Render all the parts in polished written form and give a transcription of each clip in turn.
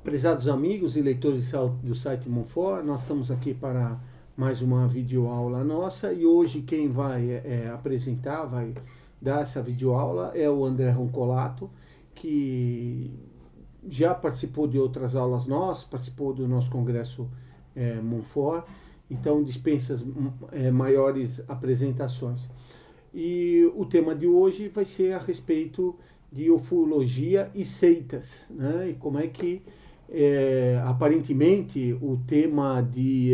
Prezados amigos e leitores do site Monfort, nós estamos aqui para mais uma videoaula nossa e hoje quem vai apresentar, vai dar essa videoaula é o André Roncolato, que já participou de outras aulas nossas, participou do nosso congresso Monfort, então dispensa maiores apresentações. E o tema de hoje vai ser a respeito de ufologia e seitas, né? E como é que aparentemente o tema de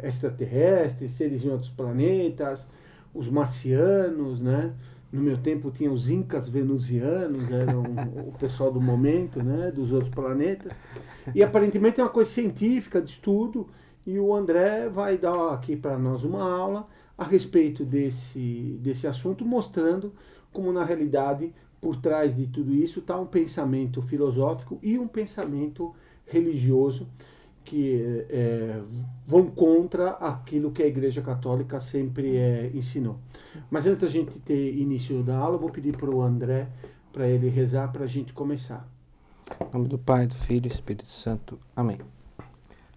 extraterrestres, seres em outros planetas, os marcianos, né? No meu tempo tinha os incas venusianos, eram o pessoal do momento, né? Dos outros planetas. E aparentemente é uma coisa científica de estudo. E o André vai dar aqui para nós uma aula a respeito desse assunto, mostrando como na realidade por trás de tudo isso está um pensamento filosófico e um pensamento religioso que vão contra aquilo que a Igreja Católica sempre ensinou. Mas antes da gente ter início da aula, eu vou pedir para o André para ele rezar para a gente começar. Em nome do Pai, do Filho e do Espírito Santo. Amém.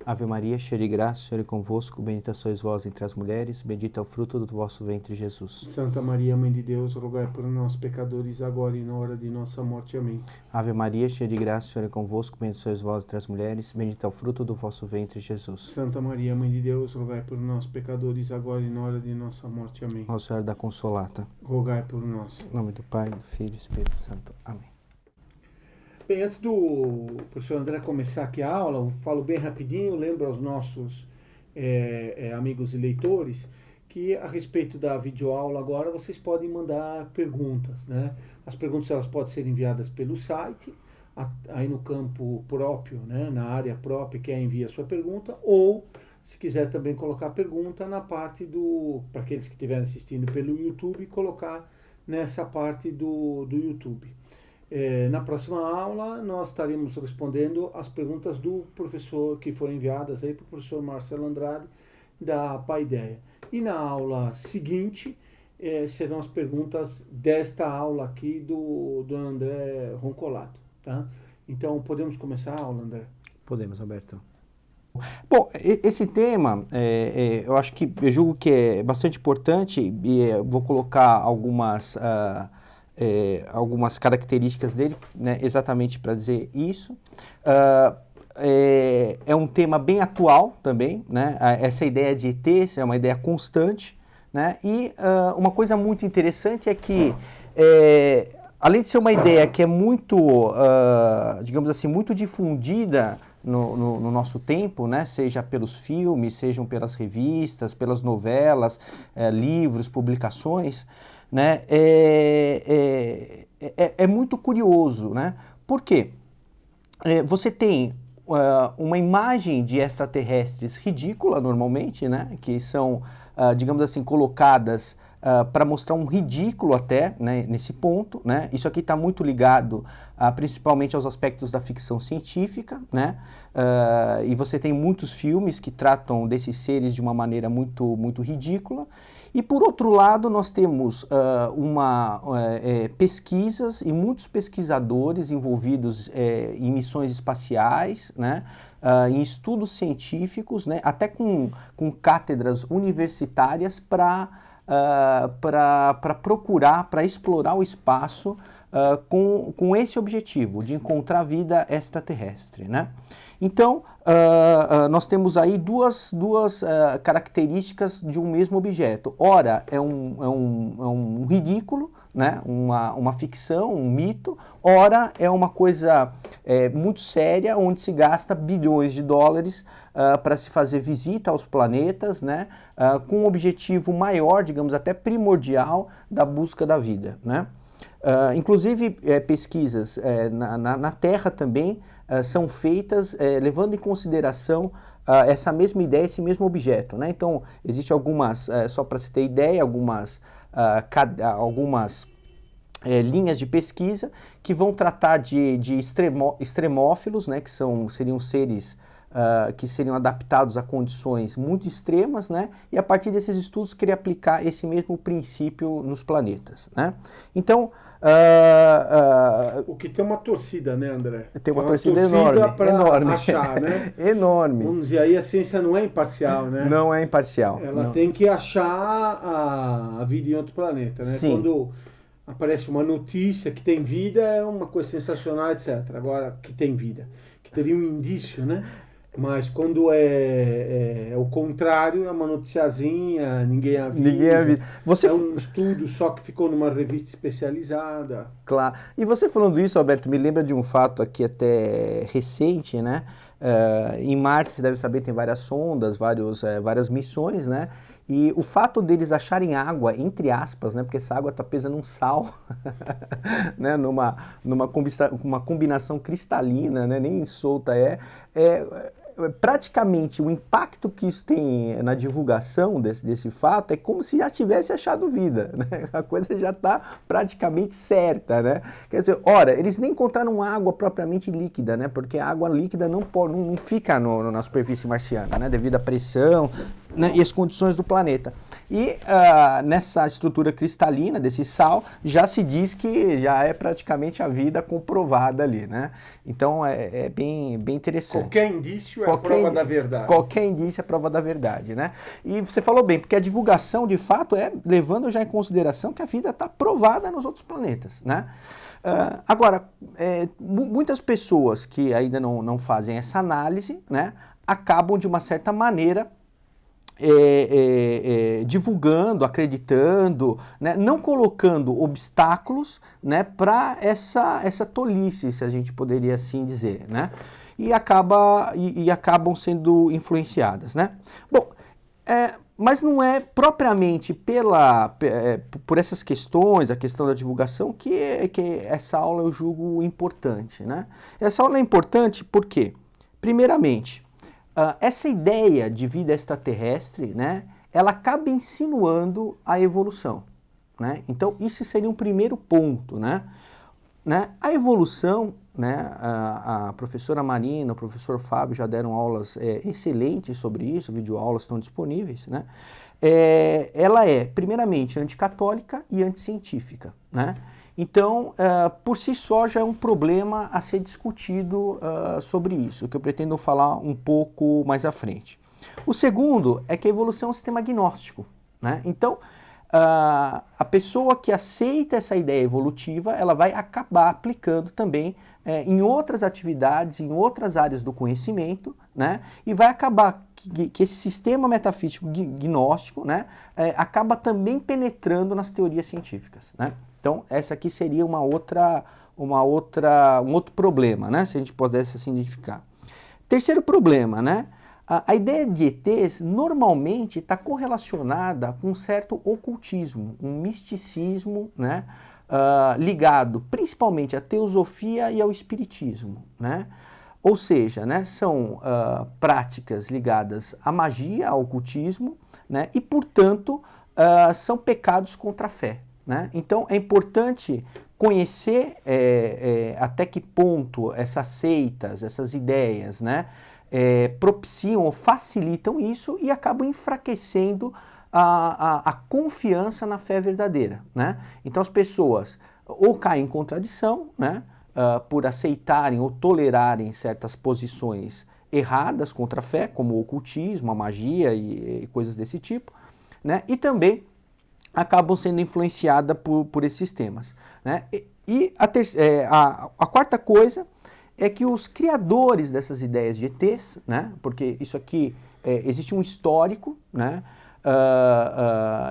Ave Maria, cheia de graça, o Senhor é convosco, bendita sois vós entre as mulheres, bendito é o fruto do vosso ventre, Jesus. Santa Maria, Mãe de Deus, rogai por nós, pecadores, agora e na hora de nossa morte. Amém. Ave Maria, cheia de graça, o Senhor é convosco, bendita sois vós entre as mulheres, bendito é o fruto do vosso ventre, Jesus. Santa Maria, Mãe de Deus, rogai por nós, pecadores, agora e na hora de nossa morte. Amém. Ó Senhora da Consolata. Rogai por nós. Em nome do Pai, do Filho e do Espírito Santo. Amém. Bem, antes do professor André começar aqui a aula, eu falo bem rapidinho, lembro aos nossos amigos e leitores que a respeito da videoaula agora vocês podem mandar perguntas, né? As perguntas elas podem ser enviadas pelo site, aí no campo próprio, né? Na área própria que envia a sua pergunta, ou se quiser também colocar a pergunta na parte para aqueles que estiverem assistindo pelo YouTube, colocar nessa parte do YouTube. Na próxima aula, nós estaremos respondendo as perguntas do professor que foram enviadas aí para o professor Marcelo Andrade, da Paideia. E na aula seguinte, serão as perguntas desta aula aqui do André Roncolato. Tá? Então, podemos começar a aula, André? Podemos, Alberto. Bom, esse tema, eu julgo que é bastante importante e vou colocar algumas características dele, né, exatamente para dizer isso. É um tema bem atual também, né? Essa ideia de ETs é uma ideia constante, né? E uma coisa muito interessante é que, além de ser uma ideia que é muito, digamos assim, muito difundida no nosso tempo, né? Seja pelos filmes, sejam pelas revistas, pelas novelas, livros, publicações, né? É muito curioso, né? Por quê? Você tem uma imagem de extraterrestres ridícula, normalmente, né? Que são, digamos assim, colocadas para mostrar um ridículo até, né? Nesse ponto, né? Isso aqui está muito ligado principalmente aos aspectos da ficção científica, né? E você tem muitos filmes que tratam desses seres de uma maneira muito, muito ridícula. E, por outro lado, nós temos pesquisas e muitos pesquisadores envolvidos em missões espaciais, né, em estudos científicos, né, até com cátedras universitárias para procurar, para explorar o espaço com esse objetivo de encontrar vida extraterrestre, né? Então, nós temos aí duas características de um mesmo objeto. Ora, é um ridículo, né? Uma ficção, um mito. Ora, é uma coisa muito séria, onde se gasta bilhões de dólares para se fazer visita aos planetas, né? Com um objetivo maior, digamos até primordial, da busca da vida, né? Inclusive, pesquisas na Terra também são feitas levando em consideração essa mesma ideia, esse mesmo objeto, né? Então, existem algumas, só para se ter ideia, algumas linhas de pesquisa que vão tratar de extremófilos, né? Que seriam seres que seriam adaptados a condições muito extremas, né? E a partir desses estudos queria aplicar esse mesmo princípio nos planetas, né? Então, o que tem uma torcida, né, André? Tem uma torcida enorme, para achar, né? Enorme. Vamos dizer, aí a ciência não é imparcial, né? Não é imparcial. Ela não. tem que achar a vida em outro planeta, né? Sim. Quando aparece uma notícia que tem vida, é uma coisa sensacional, etc. Agora, que tem vida, que teria um indício, né? Mas quando é o contrário, é uma noticiazinha, ninguém avisa. É um estudo só que ficou numa revista especializada. Claro. E você falando isso, Alberto, me lembra de um fato aqui até recente, né? Em Marte, você deve saber, tem várias sondas, várias missões, né? E o fato deles acharem água, entre aspas, né? Porque essa água está presa num sal, né? Uma combinação cristalina, né? Nem solta praticamente o impacto que isso tem na divulgação desse fato é como se já tivesse achado vida, né? A coisa já está praticamente certa, né? Quer dizer, ora, eles nem encontraram água propriamente líquida, né? Porque a água líquida não fica na superfície marciana, né? Devido à pressão, né? E as condições do planeta. E nessa estrutura cristalina desse sal, já se diz que já é praticamente a vida comprovada ali, né? Então é bem interessante. Qualquer indício é a prova da verdade. Qualquer indício é a prova da verdade, né? E você falou bem, porque a divulgação de fato é levando já em consideração que a vida está provada nos outros planetas, né? Agora, muitas pessoas que ainda não fazem essa análise, né, acabam de uma certa maneira divulgando, acreditando, né, não colocando obstáculos, né, para essa tolice, se a gente poderia assim dizer, né, e acabam sendo influenciadas, né. Bom, mas não é propriamente por essas questões, a questão da divulgação, que essa aula eu julgo importante, né. Essa aula é importante porque, primeiramente, essa ideia de vida extraterrestre, né, ela acaba insinuando a evolução, né? Então, isso seria um primeiro ponto, né? A evolução, né, a professora Marina, o professor Fábio já deram aulas excelentes sobre isso, videoaulas estão disponíveis, né? Ela é, primeiramente, anticatólica e anticientífica, né? Então, por si só, já é um problema a ser discutido sobre isso, que eu pretendo falar um pouco mais à frente. O segundo é que a evolução é um sistema agnóstico, né? Então, a pessoa que aceita essa ideia evolutiva, ela vai acabar aplicando também em outras atividades, em outras áreas do conhecimento, né? E vai acabar que esse sistema metafísico gnóstico, né, acaba também penetrando nas teorias científicas, né? Então, essa aqui seria um outro problema, né, se a gente pudesse assim identificar. Terceiro problema, né, a ideia de ETs normalmente está correlacionada com um certo ocultismo, um misticismo, né, ligado principalmente à teosofia e ao espiritismo, né? Ou seja, né, são práticas ligadas à magia, ao ocultismo, né, e, portanto, são pecados contra a fé, né? Então, é importante conhecer até que ponto essas seitas, essas ideias, né, propiciam ou facilitam isso e acabam enfraquecendo a confiança na fé verdadeira, né? Então, as pessoas ou caem em contradição, né, por aceitarem ou tolerarem certas posições erradas contra a fé, como o ocultismo, a magia e coisas desse tipo, né? E acabam sendo influenciadas por esses temas, né? E a quarta coisa é que os criadores dessas ideias de ETs, né? Porque isso aqui existe um histórico, né?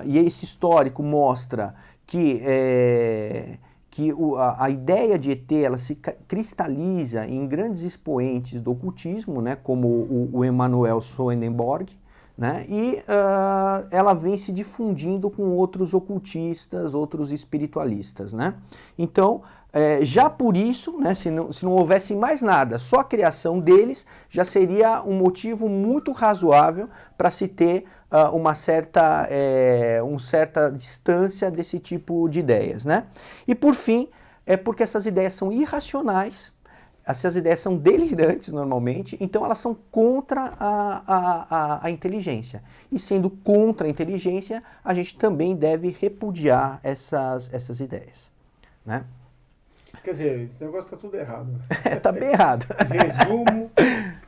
E esse histórico mostra que a ideia de ET ela se cristaliza em grandes expoentes do ocultismo, né, como o Emanuel Swedenborg, né, e ela vem se difundindo com outros ocultistas, outros espiritualistas, né. Então, já por isso, né, se não houvesse mais nada, só a criação deles já seria um motivo muito razoável para se ter uma certa distância desse tipo de ideias, né? E por fim, é porque essas ideias são irracionais, essas ideias são delirantes normalmente, então elas são contra a inteligência. E sendo contra a inteligência, a gente também deve repudiar essas ideias, né? Quer dizer, esse negócio está tudo errado. Tá bem errado. Resumo,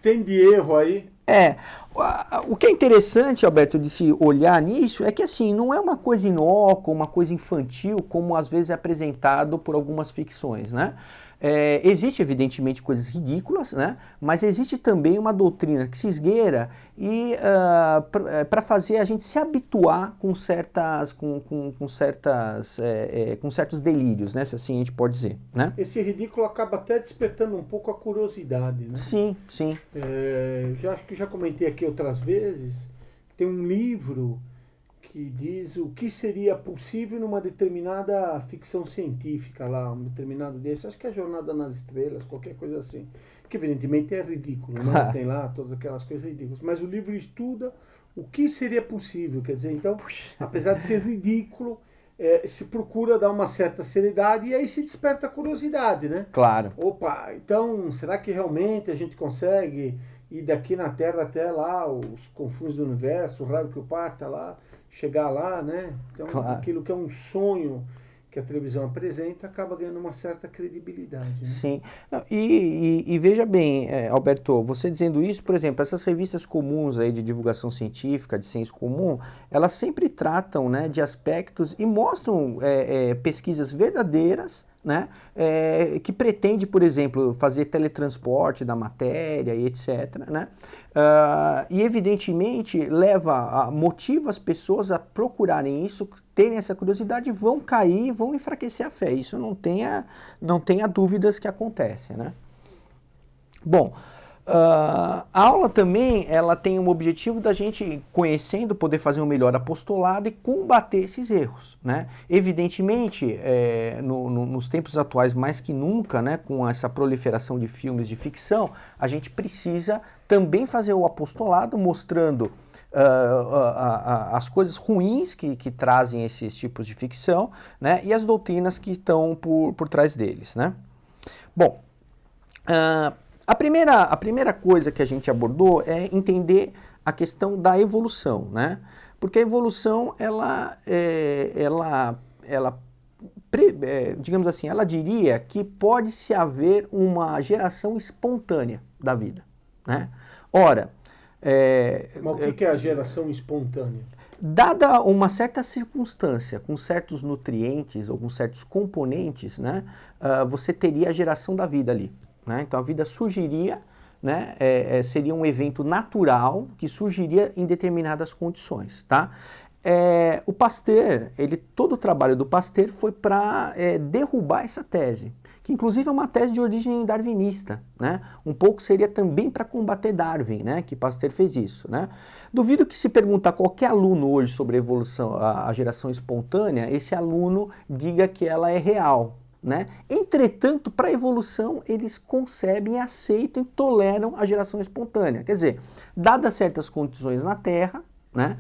tem de erro aí. O que é interessante, Alberto, de se olhar nisso é que assim, não é uma coisa inócua, uma coisa infantil, como às vezes é apresentado por algumas ficções, né? Existe, evidentemente, coisas ridículas, né? Mas existe também uma doutrina que se esgueira e para fazer a gente se habituar com certos delírios, né? Se assim a gente pode dizer, né? Esse ridículo acaba até despertando um pouco a curiosidade, né? Sim, sim. Acho que já comentei aqui outras vezes, tem um livro que diz o que seria possível numa determinada ficção científica lá, um determinado desse, acho que é Jornada nas Estrelas, qualquer coisa assim, que evidentemente é ridículo, né? Tem lá todas aquelas coisas ridículas, mas o livro estuda o que seria possível, quer dizer, então, apesar de ser ridículo, se procura dar uma certa seriedade e aí se desperta a curiosidade, né? Claro. Opa, então, será que realmente a gente consegue ir daqui na Terra até lá, os confins do universo, o raio que o parta lá, chegar lá, né? Então, claro. Aquilo que é um sonho que a televisão apresenta acaba ganhando uma certa credibilidade. Né? Sim. Não, e veja bem, Alberto, você dizendo isso, por exemplo, essas revistas comuns aí de divulgação científica, de senso comum, elas sempre tratam, né, de aspectos e mostram pesquisas verdadeiras, né, que pretende, por exemplo, fazer teletransporte da matéria e etc., né, e evidentemente motiva as pessoas a procurarem isso, terem essa curiosidade, vão cair, vão enfraquecer a fé, isso não tenha dúvidas que acontece, né. Bom, a aula também, ela tem um objetivo da gente, conhecendo, poder fazer um melhor apostolado e combater esses erros, né? Evidentemente, nos tempos atuais, mais que nunca, né, com essa proliferação de filmes de ficção, a gente precisa também fazer o apostolado mostrando as coisas ruins que trazem esses tipos de ficção, né, e as doutrinas que estão por trás deles, né? Bom, a primeira coisa que a gente abordou é entender a questão da evolução, né? Porque a evolução, digamos assim, ela diria que pode-se haver uma geração espontânea da vida, né? Ora... Mas o que é a geração espontânea? Dada uma certa circunstância, com certos nutrientes ou com certos componentes, né, você teria a geração da vida ali. Né? Então a vida surgiria, né, seria um evento natural que surgiria em determinadas condições. Tá? O Pasteur, todo o trabalho do Pasteur foi para derrubar essa tese, que inclusive é uma tese de origem darwinista, né? Um pouco seria também para combater Darwin, né? Que Pasteur fez isso, né? Duvido que se perguntar a qualquer aluno hoje sobre a evolução, a geração espontânea, esse aluno diga que ela é real, né? Entretanto, para a evolução, eles concebem, aceitam e toleram a geração espontânea. Quer dizer, dadas certas condições na Terra, né?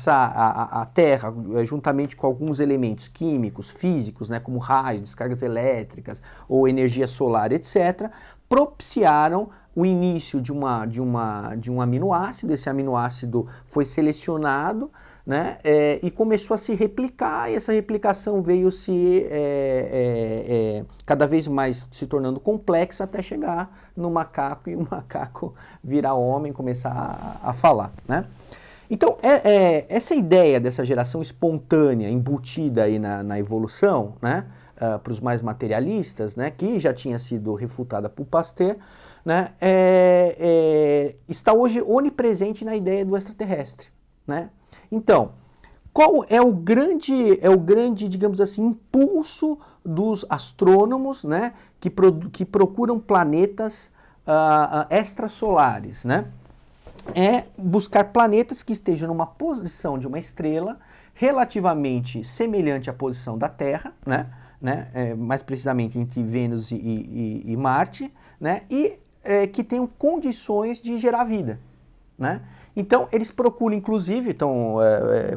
A Terra, juntamente com alguns elementos químicos, físicos, né, como raios, descargas elétricas ou energia solar, etc., propiciaram o início de um aminoácido. Esse aminoácido foi selecionado, né, e começou a se replicar, e essa replicação veio cada vez mais se tornando complexa até chegar no macaco e o macaco virar homem, começar a falar, né? Então, essa ideia dessa geração espontânea embutida aí na evolução, né, para os mais materialistas, né, que já tinha sido refutada por Pasteur, né, está hoje onipresente na ideia do extraterrestre, né? Então, qual é o grande, digamos assim, impulso dos astrônomos, né, que procuram planetas extrasolares, né? É buscar planetas que estejam numa posição de uma estrela relativamente semelhante à posição da Terra, né? Mais precisamente entre Vênus e Marte, né? E que tenham condições de gerar vida, né? Então, eles procuram, inclusive,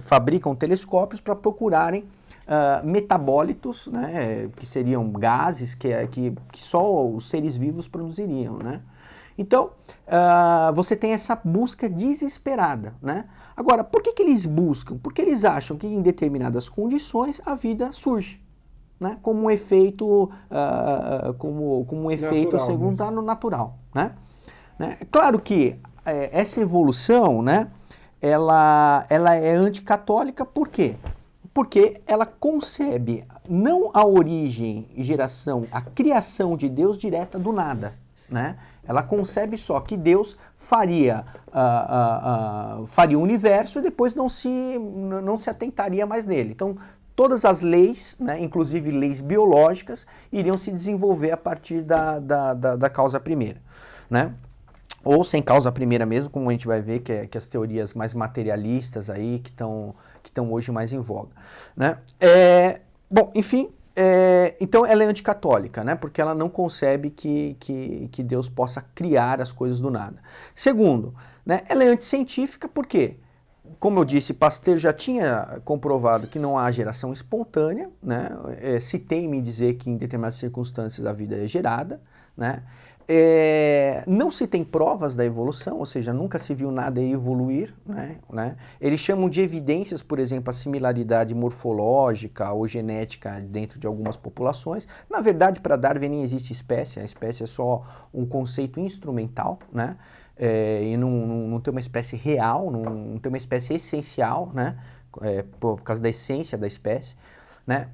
fabricam telescópios para procurarem metabólitos, né, que seriam gases que só os seres vivos produziriam, né? Então, você tem essa busca desesperada, né? Agora, por que eles buscam? Porque eles acham que em determinadas condições a vida surge, né? Como um efeito, como um efeito Natural secundário natural, né? Claro que essa evolução, né, ela é anticatólica, por quê? Porque ela concebe não a origem, geração, a criação de Deus direta do nada, né? Ela concebe só que Deus faria o universo e depois não se atentaria mais nele. Então, todas as leis, né, inclusive leis biológicas, iriam se desenvolver a partir da causa primeira, né? Ou sem causa primeira mesmo, como a gente vai ver que as teorias mais materialistas aí que estão hoje mais em voga, né? Bom, enfim, então ela é anticatólica, né? Porque ela não concebe que Deus possa criar as coisas do nada. Segundo, né, ela é anticientífica porque, como eu disse, Pasteur já tinha comprovado que não há geração espontânea, né? Se teime em dizer que em determinadas circunstâncias a vida é gerada, né? Não se tem provas da evolução, ou seja, nunca se viu nada evoluir, né? Eles chamam de evidências, por exemplo, a similaridade morfológica ou genética dentro de algumas populações. Na verdade, para Darwin nem existe espécie, a espécie é só um conceito instrumental, né? E não tem uma espécie real, não tem uma espécie essencial, né? Por causa da essência da espécie. Né?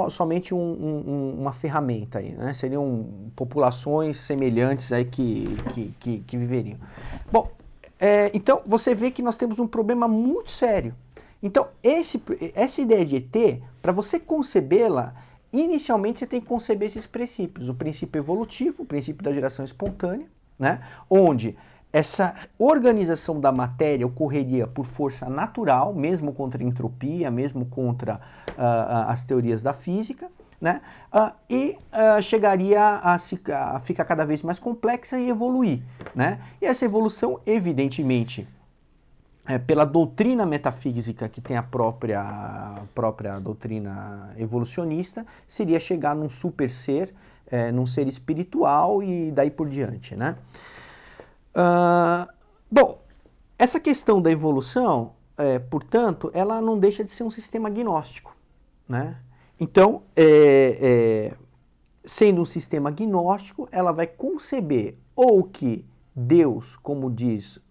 Somente uma ferramenta aí, né? Seriam populações semelhantes aí que viveriam. Bom, então você vê que nós temos um problema muito sério. Então, essa ideia de ET, para você concebê-la, inicialmente você tem que conceber esses princípios. O princípio evolutivo, o princípio da geração espontânea, né? Onde essa organização da matéria ocorreria por força natural, mesmo contra a entropia, mesmo contra as teorias da física, né? Chegaria a ficar cada vez mais complexa e evoluir, né? E essa evolução, evidentemente, pela doutrina metafísica que tem a própria doutrina evolucionista, seria chegar num super ser, num ser espiritual e daí por diante, né? Bom, essa questão da evolução, portanto, ela não deixa de ser um sistema agnóstico, né? Então, sendo um sistema agnóstico, ela vai conceber ou que Deus, como diz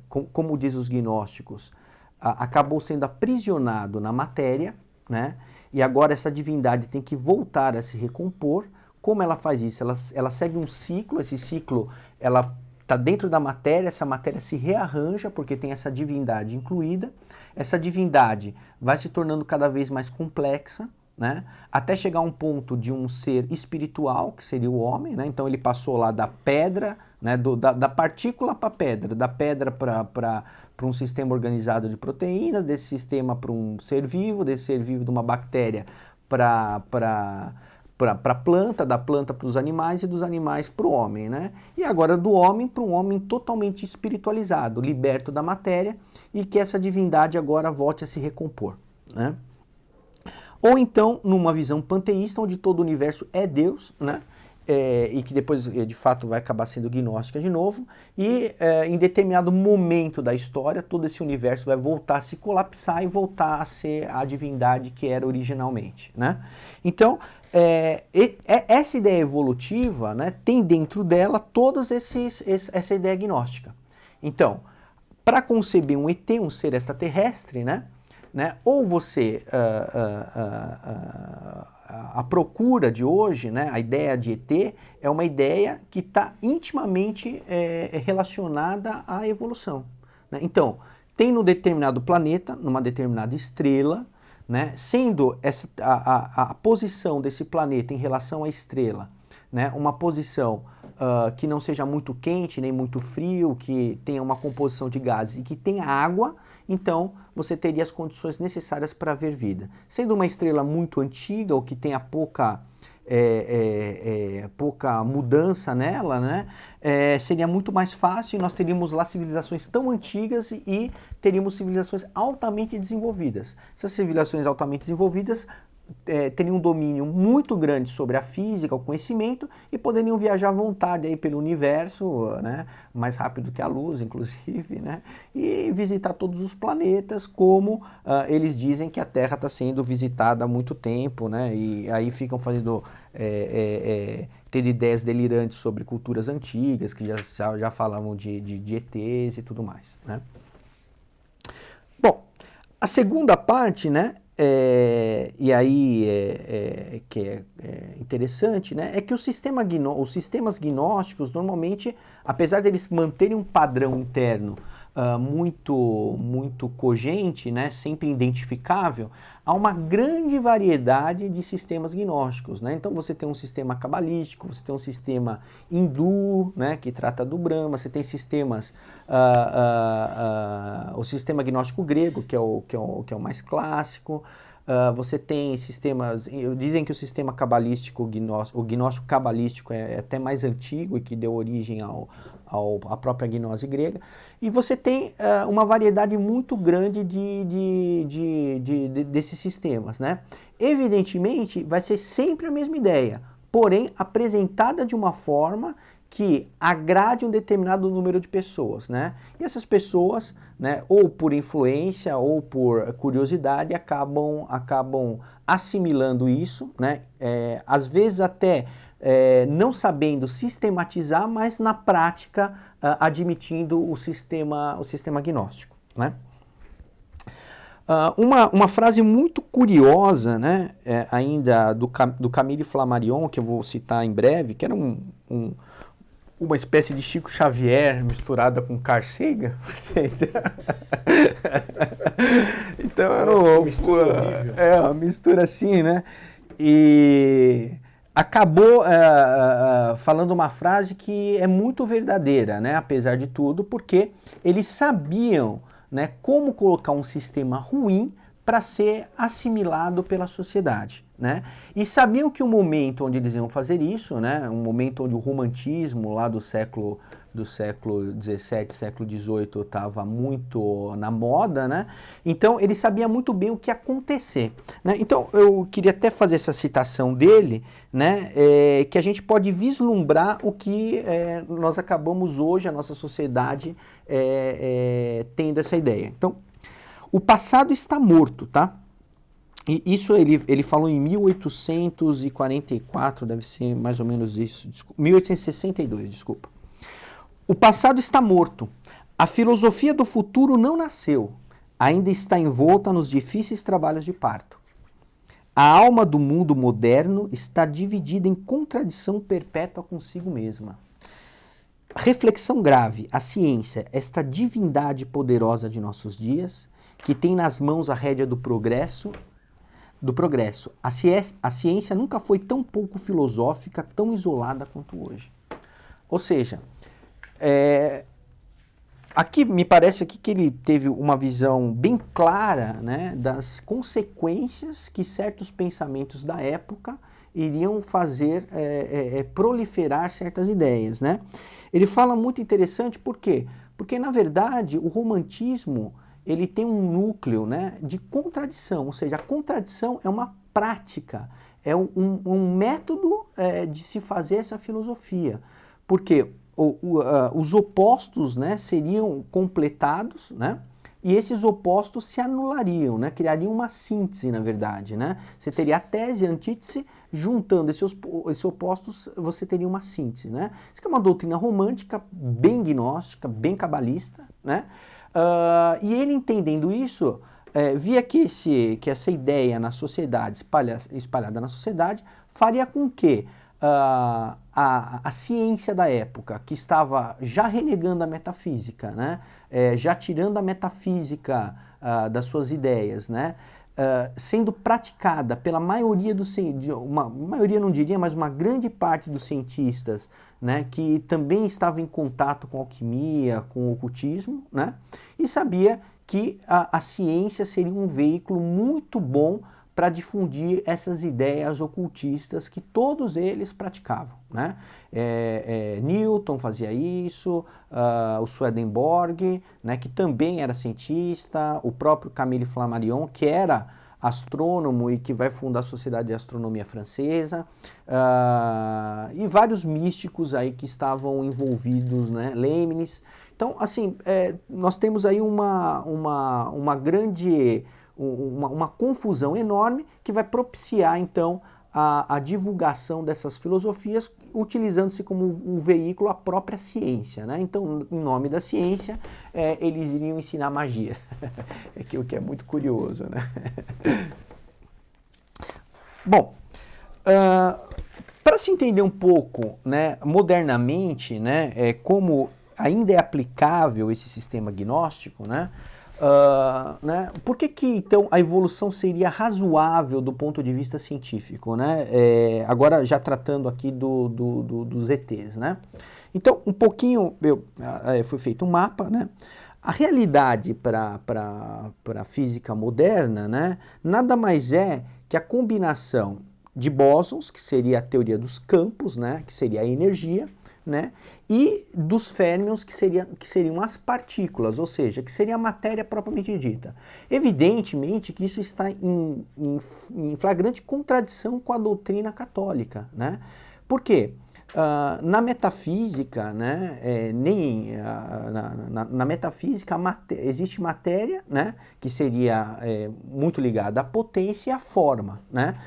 como diz os gnósticos, acabou sendo aprisionado na matéria, né? E agora essa divindade tem que voltar a se recompor. Como ela faz isso? Ela segue um ciclo, esse ciclo ela está dentro da matéria, essa matéria se rearranja porque tem essa divindade incluída. Essa divindade vai se tornando cada vez mais complexa, né? Até chegar a um ponto de um ser espiritual, que seria o homem, né? Então ele passou lá da pedra, né? da partícula para a pedra, da pedra para um sistema organizado de proteínas, desse sistema para um ser vivo, desse ser vivo de uma bactéria para a planta, da planta para os animais e dos animais para o homem, né? E agora do homem para um homem totalmente espiritualizado, liberto da matéria e que essa divindade agora volte a se recompor, né? Ou então, numa visão panteísta, onde todo o universo é Deus, né? E que depois, de fato, vai acabar sendo gnóstica de novo, e em determinado momento da história, todo esse universo vai voltar a se colapsar e voltar a ser a divindade que era originalmente, né? Então, essa ideia evolutiva, né, tem dentro dela essa ideia gnóstica. Então, para conceber um ET, um ser extraterrestre, né, ou você, a procura de hoje, né, a ideia de ET, é uma ideia que está intimamente relacionada à evolução, né? Então, tem num determinado planeta, numa determinada estrela, né, sendo a posição desse planeta em relação à estrela, né, uma posição que não seja muito quente nem muito frio, que tenha uma composição de gases e que tenha água, então você teria as condições necessárias para haver vida. Sendo uma estrela muito antiga ou que tenha pouca pouca mudança nela, né? Seria muito mais fácil e nós teríamos lá civilizações tão antigas e teríamos civilizações altamente desenvolvidas. Essas civilizações altamente desenvolvidas teriam um domínio muito grande sobre a física, o conhecimento, e poderiam viajar à vontade aí pelo universo, né, mais rápido que a luz, inclusive, né, e visitar todos os planetas, como eles dizem que a Terra está sendo visitada há muito tempo, né, e aí ficam fazendo tendo ideias delirantes sobre culturas antigas, que já falavam de ETs e tudo mais, né. Bom, a segunda parte, né, e aí que é interessante, né, é que os sistemas gnósticos, normalmente, apesar deles manterem um padrão interno muito cogente, né, sempre identificável, há uma grande variedade de sistemas gnósticos, né? Então você tem um sistema cabalístico, você tem um sistema hindu, né, que trata do Brahma, você tem sistemas, o sistema gnóstico grego, que é o mais clássico, você tem sistemas, dizem que o sistema cabalístico, o gnóstico cabalístico é até mais antigo e que deu origem à própria gnose grega, e você tem uma variedade muito grande desses sistemas, né? Evidentemente, vai ser sempre a mesma ideia, porém apresentada de uma forma que agrade um determinado número de pessoas, né? E essas pessoas, né, ou por influência ou por curiosidade, acabam assimilando isso, né? Às vezes até não sabendo sistematizar, mas na prática admitindo o sistema gnóstico, né? Uma frase muito curiosa, né, ainda do Camille Flammarion, que eu vou citar em breve, que era uma espécie de Chico Xavier misturada com Carl Sagan. Então era uma mistura assim, né? E acabou falando uma frase que é muito verdadeira, né? Apesar de tudo, porque eles sabiam, né, como colocar um sistema ruim para ser assimilado pela sociedade, né? E sabiam que o momento onde eles iam fazer isso, né, um momento onde o romantismo lá do século XVII, século XVIII estava muito na moda, né? Então ele sabia muito bem o que ia acontecer, né? Então eu queria até fazer essa citação dele, né, que a gente pode vislumbrar o que nós acabamos hoje, a nossa sociedade, tendo essa ideia. Então, o passado está morto, tá? E isso ele falou em 1844, deve ser mais ou menos isso, 1862, desculpa. O passado está morto. A filosofia do futuro não nasceu. Ainda está envolta nos difíceis trabalhos de parto. A alma do mundo moderno está dividida em contradição perpétua consigo mesma. Reflexão grave, a ciência, esta divindade poderosa de nossos dias, que tem nas mãos a rédea do progresso. A ciência nunca foi tão pouco filosófica, tão isolada quanto hoje. Ou seja, aqui me parece aqui que ele teve uma visão bem clara, né, das consequências que certos pensamentos da época iriam fazer proliferar certas ideias, né? Ele fala muito interessante, por quê? Porque, na verdade, o romantismo ele tem um núcleo, né, de contradição, ou seja, a contradição é uma prática, é um método de se fazer essa filosofia, porque os opostos, né, seriam completados, né, e esses opostos se anulariam, né, criariam uma síntese, na verdade, né? Você teria a tese e a antítese, juntando esses opostos, você teria uma síntese, né? Isso que é uma doutrina romântica, bem gnóstica, bem cabalista, né? E ele, entendendo isso, via que essa ideia na sociedade, espalhada na sociedade, faria com que a ciência da época, que estava já renegando a metafísica, né, já tirando a metafísica das suas ideias, né, sendo praticada pela maioria maioria não diria, mas uma grande parte dos cientistas, né, que também estavam em contato com a alquimia, com o ocultismo, né, e sabia que a ciência seria um veículo muito bom para difundir essas ideias ocultistas que todos eles praticavam, né? Newton fazia isso, o Swedenborg, né, que também era cientista, o próprio Camille Flammarion, que era astrônomo e que vai fundar a Sociedade de Astronomia Francesa, e vários místicos aí que estavam envolvidos, né, Leibniz. Então, assim, nós temos aí uma grande, uma confusão enorme que vai propiciar, então, a divulgação dessas filosofias, utilizando-se como um veículo a própria ciência, né? Então, em nome da ciência, eles iriam ensinar magia, o que é muito curioso, né? Bom, para se entender um pouco, né, modernamente, né, como ainda é aplicável esse sistema gnóstico, né? Por que então a evolução seria razoável do ponto de vista científico, né? Agora já tratando aqui dos ETs, né? Então, um pouquinho, foi feito um mapa, né? A realidade para a física moderna, né, nada mais é que a combinação de bósons, que seria a teoria dos campos, né, que seria a energia, né, e dos férmions, que seriam as partículas, ou seja, que seria a matéria propriamente dita. Evidentemente que isso está em flagrante contradição com a doutrina católica, né? Por quê? Na metafísica, né, na metafísica existe matéria, né, que seria muito ligada à potência e à forma, né?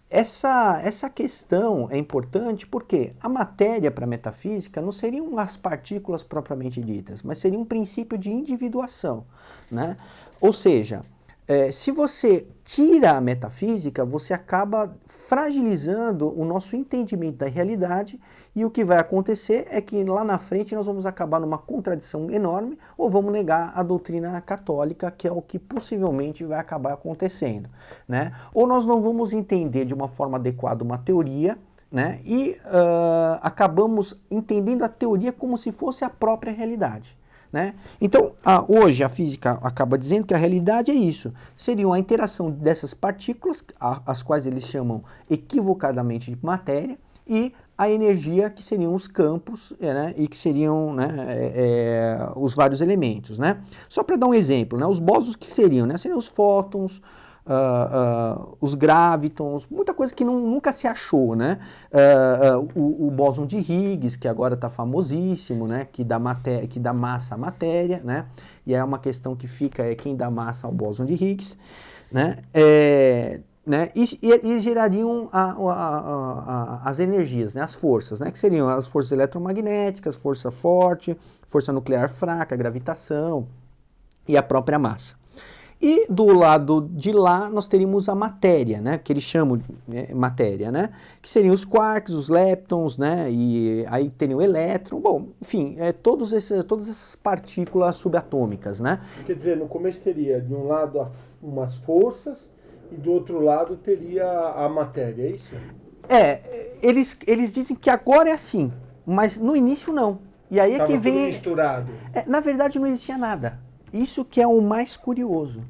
Essa questão é importante porque a matéria para a metafísica não seriam as partículas propriamente ditas, mas seria um princípio de individuação, né? Ou seja, se você tira a metafísica, você acaba fragilizando o nosso entendimento da realidade e o que vai acontecer é que lá na frente nós vamos acabar numa contradição enorme ou vamos negar a doutrina católica, que é o que possivelmente vai acabar acontecendo, né? Ou nós não vamos entender de uma forma adequada uma teoria, né? E acabamos entendendo a teoria como se fosse a própria realidade, né? Então, hoje a física acaba dizendo que a realidade é isso, seria a interação dessas partículas, as quais eles chamam equivocadamente de matéria, e a energia, que seriam os campos, né, e que seriam, né, os vários elementos, né? Só para dar um exemplo, né, os bósons que seriam, né, seriam os fótons, os gravitons, muita coisa que nunca se achou, né? O bóson de Higgs, que agora está famosíssimo, né? Que dá massa à matéria, né? E é uma questão que fica, quem dá massa ao bóson de Higgs, né? E gerariam as energias, né? As forças, né? Que seriam as forças eletromagnéticas, força forte, força nuclear fraca, gravitação e a própria massa. E do lado de lá nós teríamos a matéria, né, que eles chamam de matéria, né, que seriam os quarks, os leptons, né, e aí teria o elétron, bom, enfim, todas essas partículas subatômicas, né. Quer dizer, no começo teria de um lado umas forças e do outro lado teria a matéria, é isso? Eles dizem que agora é assim, mas no início não. E aí Tava que vem... tudo misturado. Na verdade não existia nada. Isso que é o mais curioso,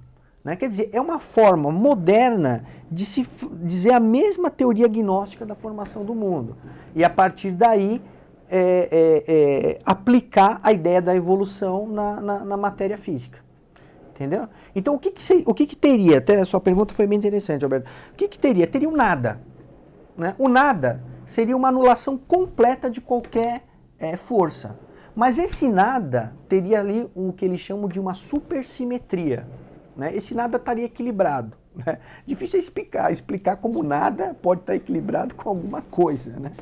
né? Quer dizer, é uma forma moderna de se dizer a mesma teoria gnóstica da formação do mundo. E a partir daí aplicar a ideia da evolução na matéria física. Entendeu? Então o que teria? Até a sua pergunta foi bem interessante, Alberto. O que teria? Teria o nada, né? O nada seria uma anulação completa de qualquer força. Mas esse nada teria ali o que eles chamam de uma supersimetria, né? Esse nada estaria equilibrado, né? Difícil explicar como nada pode estar equilibrado com alguma coisa, né?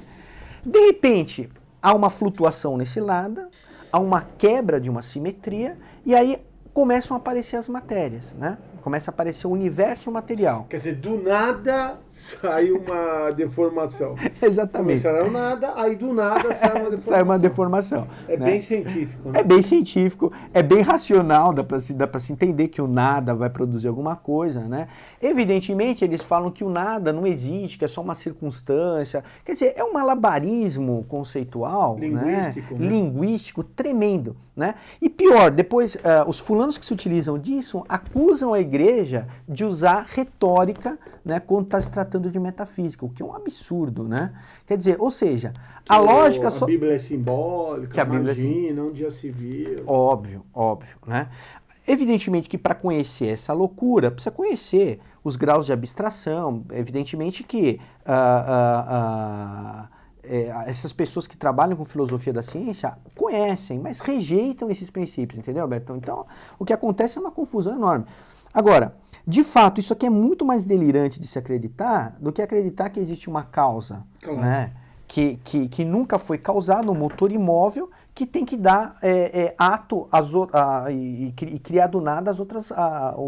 De repente, há uma flutuação nesse nada, há uma quebra de uma simetria, e aí começam a aparecer as matérias, né? Começa a aparecer o universo material. Quer dizer, do nada sai uma deformação. Exatamente. Começaram nada, aí do nada sai uma deformação. Sai uma deformação. É, né? Bem científico, né? É bem científico, é bem racional, dá para se entender que o nada vai produzir alguma coisa, né? Evidentemente, eles falam que o nada não existe, que é só uma circunstância. Quer dizer, é um malabarismo conceitual, linguístico, né? Linguístico tremendo, né? E pior, depois, os fulanos que se utilizam disso acusam a igreja igreja de usar retórica, né, quando está se tratando de metafísica, o que é um absurdo, né? Quer dizer, ou seja, a lógica... A Bíblia é simbólica, que a Bíblia imagina, um dia se viu. Óbvio, né? Evidentemente que para conhecer essa loucura, precisa conhecer os graus de abstração, evidentemente que essas pessoas que trabalham com filosofia da ciência conhecem, mas rejeitam esses princípios, entendeu, Alberto? Então, o que acontece é uma confusão enorme. Agora, de fato, isso aqui é muito mais delirante de se acreditar do que acreditar que existe uma causa, claro, né? Que nunca foi causada, um motor imóvel que tem que dar ato e criar do nada as outras,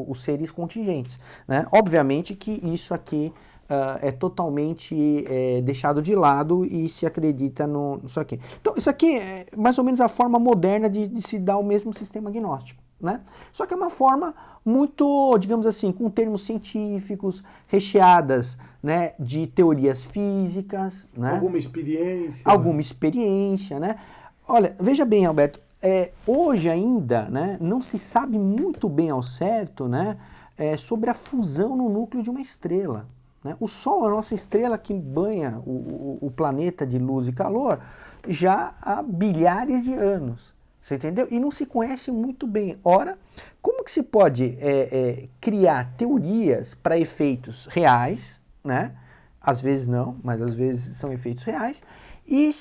os seres contingentes, né? Obviamente que isso aqui é totalmente deixado de lado e se acredita nisso aqui. Então, isso aqui é mais ou menos a forma moderna de se dar o mesmo sistema gnóstico, né? Só que é uma forma muito, digamos assim, com termos científicos, recheadas, né, de teorias físicas, né? Alguma experiência, né? Olha, veja bem, Alberto, hoje ainda, né, não se sabe muito bem ao certo, né, sobre a fusão no núcleo de uma estrela, né? O Sol, a nossa estrela que banha o planeta de luz e calor, já há bilhares de anos. Você entendeu? E não se conhece muito bem. Ora, como que se pode criar teorias para efeitos reais, né? Às vezes não, mas às vezes são efeitos reais. E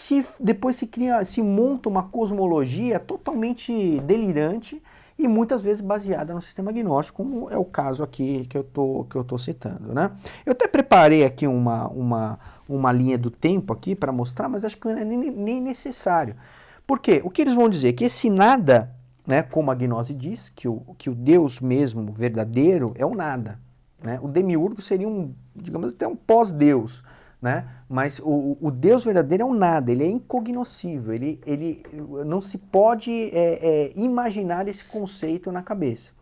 depois se monta uma cosmologia totalmente delirante e muitas vezes baseada no sistema gnóstico, como é o caso aqui que eu tô citando, né? Eu até preparei aqui uma linha do tempo aqui para mostrar, mas acho que não é nem necessário. Por quê? O que eles vão dizer? Que esse nada, né, como a gnose diz, que o Deus mesmo verdadeiro é o nada, né? O demiurgo seria digamos até um pós-Deus, né? Mas o Deus verdadeiro é o nada, ele é incognoscível, ele não se pode imaginar esse conceito na cabeça.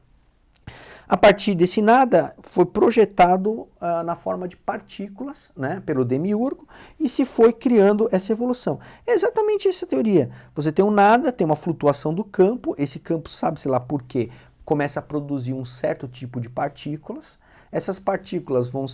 A partir desse nada, foi projetado na forma de partículas, né, pelo demiurgo, e se foi criando essa evolução. É exatamente essa teoria. Você tem um nada, tem uma flutuação do campo, esse campo, sabe-se lá por quê, começa a produzir um certo tipo de partículas. Essas partículas vão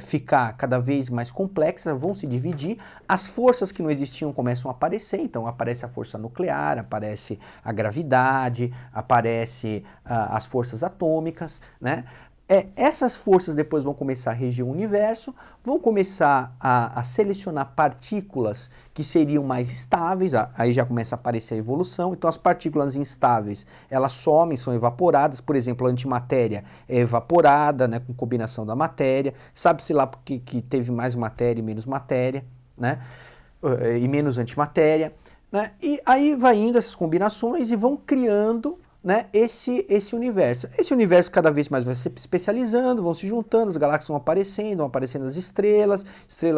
ficar cada vez mais complexas, vão se dividir, as forças que não existiam começam a aparecer, então aparece a força nuclear, aparece a gravidade, aparece as forças atômicas, né? Essas forças depois vão começar a reger o universo, vão começar a selecionar partículas que seriam mais estáveis, aí já começa a aparecer a evolução. Então as partículas instáveis, elas somem, são evaporadas, por exemplo, a antimatéria é evaporada, né, com combinação da matéria, sabe-se lá porque que teve mais matéria e menos matéria, né, e menos antimatéria, né, e aí vai indo essas combinações e vão criando, né, esse universo. Esse universo cada vez mais vai se especializando, vão se juntando, as galáxias vão aparecendo as estrelas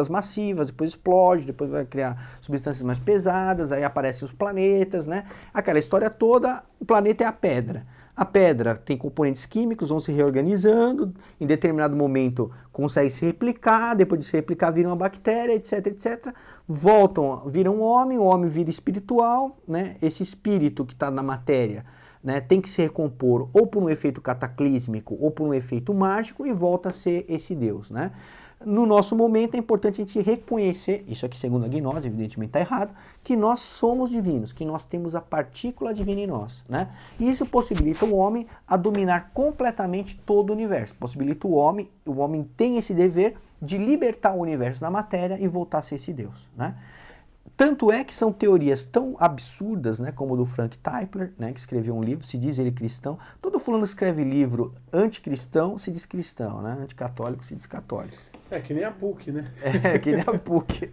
massivas, depois explode, depois vai criar substâncias mais pesadas, aí aparecem os planetas, né? Aquela história toda, o planeta é a pedra. A pedra tem componentes químicos, vão se reorganizando, em determinado momento consegue se replicar, depois de se replicar vira uma bactéria, etc, etc. Viram um homem, o homem vira espiritual, né? Esse espírito que está na matéria, né, tem que se recompor ou por um efeito cataclísmico ou por um efeito mágico e volta a ser esse Deus, né? No nosso momento é importante a gente reconhecer, isso aqui segundo a gnose, evidentemente está errado, que nós somos divinos, que nós temos a partícula divina em nós, né? E isso possibilita o homem a dominar completamente todo o universo, possibilita o homem tem esse dever de libertar o universo da matéria e voltar a ser esse Deus, né? Tanto é que são teorias tão absurdas, né, como o do Frank Tipler, né, que escreveu um livro, se diz ele cristão. Todo fulano que escreve livro anticristão se diz cristão, né? Anticatólico se diz católico. É que nem a PUC, né? É que nem a PUC.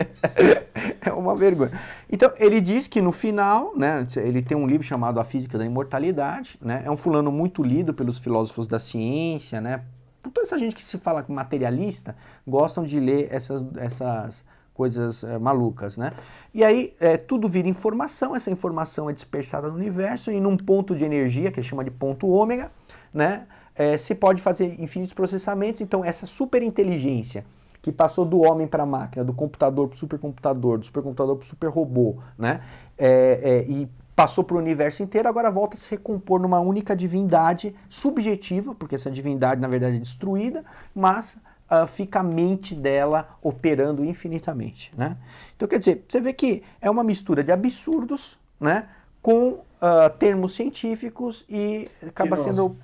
É uma vergonha. Então, ele diz que no final, né, ele tem um livro chamado A Física da Imortalidade, né? É um fulano muito lido pelos filósofos da ciência, né? Toda essa gente que se fala materialista gostam de ler essas coisas malucas, né? E aí tudo vira informação, essa informação é dispersada no universo e num ponto de energia, que ele chama de ponto ômega, né? Se pode fazer infinitos processamentos, então essa superinteligência que passou do homem para a máquina, do computador para o supercomputador, do supercomputador para o superrobô, né? E passou para o universo inteiro, agora volta a se recompor numa única divindade subjetiva, porque essa divindade na verdade é destruída, mas fica a mente dela operando infinitamente, né? Então quer dizer, você vê que é uma mistura de absurdos, né, com termos científicos e acaba sendo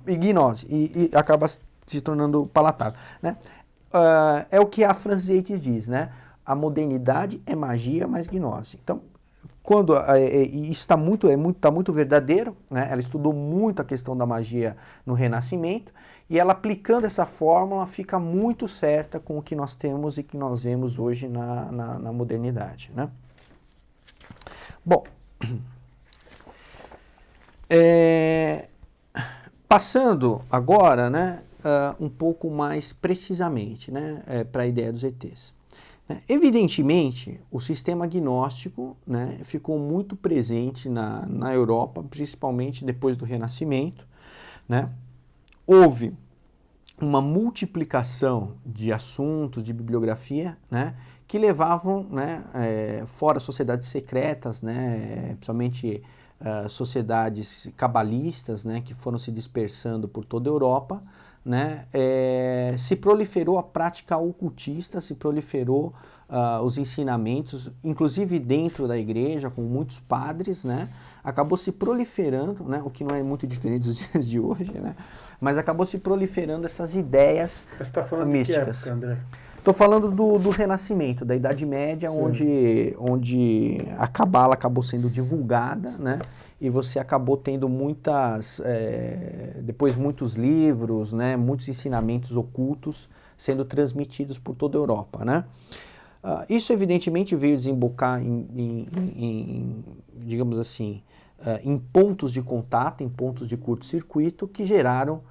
gnose e acaba se tornando palatável, né? É o que a Frances Yates diz, né? A modernidade é magia mais gnose. Então, quando isso está muito verdadeiro, né? Ela estudou muito a questão da magia no Renascimento e ela aplicando essa fórmula fica muito certa com o que nós temos e que nós vemos hoje na modernidade, né? Bom, passando agora, né, um pouco mais precisamente, né, para a ideia dos ETs. Evidentemente, o sistema gnóstico, né, ficou muito presente na Europa, principalmente depois do Renascimento, né? Houve uma multiplicação de assuntos, de bibliografia, né, que levavam, né, fora sociedades secretas, né, principalmente sociedades cabalistas, né, que foram se dispersando por toda a Europa, né, se proliferou a prática ocultista, se proliferou os ensinamentos, inclusive dentro da igreja, com muitos padres, né, acabou se proliferando, né, o que não é muito diferente dos dias de hoje, né, mas acabou se proliferando essas ideias místicas. Você está falando de que época, André? Estou falando do Renascimento, da Idade Média, onde a Cabala acabou sendo divulgada, né? E você acabou tendo depois muitos livros, né? Muitos ensinamentos ocultos sendo transmitidos por toda a Europa, né? Isso evidentemente veio desembocar digamos assim, em pontos de contato, em pontos de curto-circuito que geraram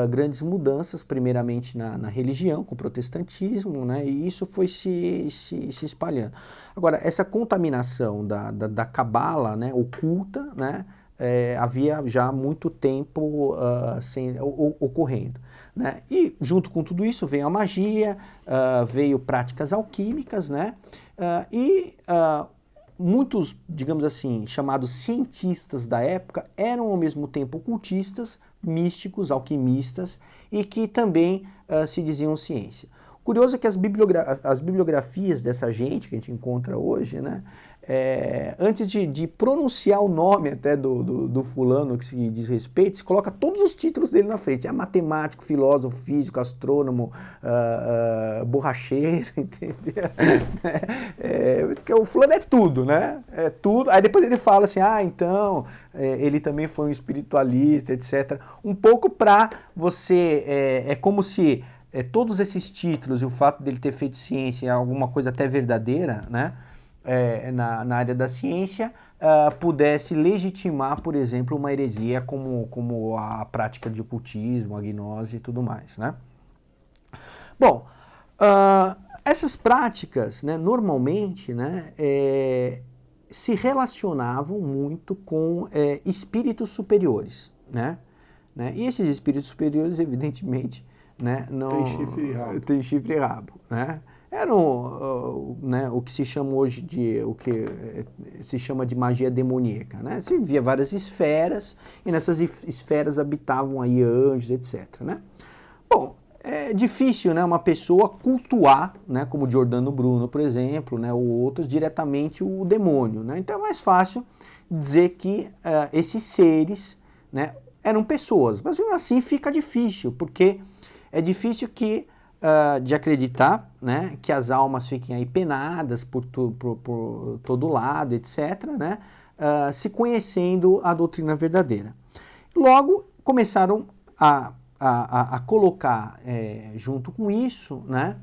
grandes mudanças, primeiramente na religião, com o protestantismo, né, e isso foi se espalhando. Agora, essa contaminação da cabala, né, oculta, né, havia já há muito tempo ocorrendo. Né? E junto com tudo isso veio a magia, veio práticas alquímicas, né, muitos, digamos assim, chamados cientistas da época eram ao mesmo tempo ocultistas, místicos, alquimistas e que também se diziam ciência. Curioso é que as bibliografias dessa gente que a gente encontra hoje, né, antes de pronunciar o nome até do fulano que se diz respeito, se coloca todos os títulos dele na frente. É matemático, filósofo, físico, astrônomo, borracheiro, entendeu? Porque o fulano é tudo, né? É tudo. Aí depois ele fala assim, então, ele também foi um espiritualista, etc. Um pouco para você, é como se todos esses títulos e o fato dele ter feito ciência, alguma coisa até verdadeira, né? Na área da ciência, pudesse legitimar, por exemplo, uma heresia como a prática de ocultismo, a gnose e tudo mais, né? Bom, essas práticas, né, normalmente, né, se relacionavam muito com espíritos superiores, né? E esses espíritos superiores, evidentemente, né, não tem chifre e rabo, né? Eram o que se chama hoje se chama de magia demoníaca, né? Se via várias esferas e nessas esferas habitavam aí anjos, etc, né? Bom, é difícil, né, uma pessoa cultuar, né, como Giordano Bruno, por exemplo, né, ou outros, diretamente o demônio, né? Então é mais fácil dizer que esses seres, né, eram pessoas, mas mesmo assim fica difícil, porque é difícil de acreditar, né, que as almas fiquem aí penadas por todo lado, etc., né, se conhecendo a doutrina verdadeira. Logo, começaram a colocar junto com isso, né,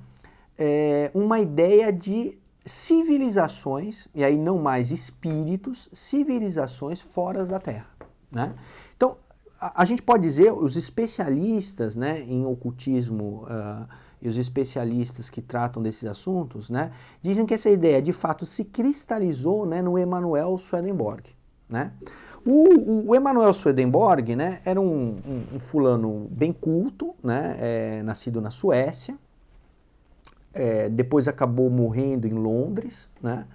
uma ideia de civilizações, e aí não mais espíritos, civilizações fora da Terra, né? Então, a gente pode dizer, os especialistas, né, em ocultismo e os especialistas que tratam desses assuntos, né, dizem que essa ideia de fato se cristalizou, né, no Emanuel Swedenborg, né? O Emanuel Swedenborg, né, era um fulano bem culto, né, nascido na Suécia, depois acabou morrendo em Londres, né?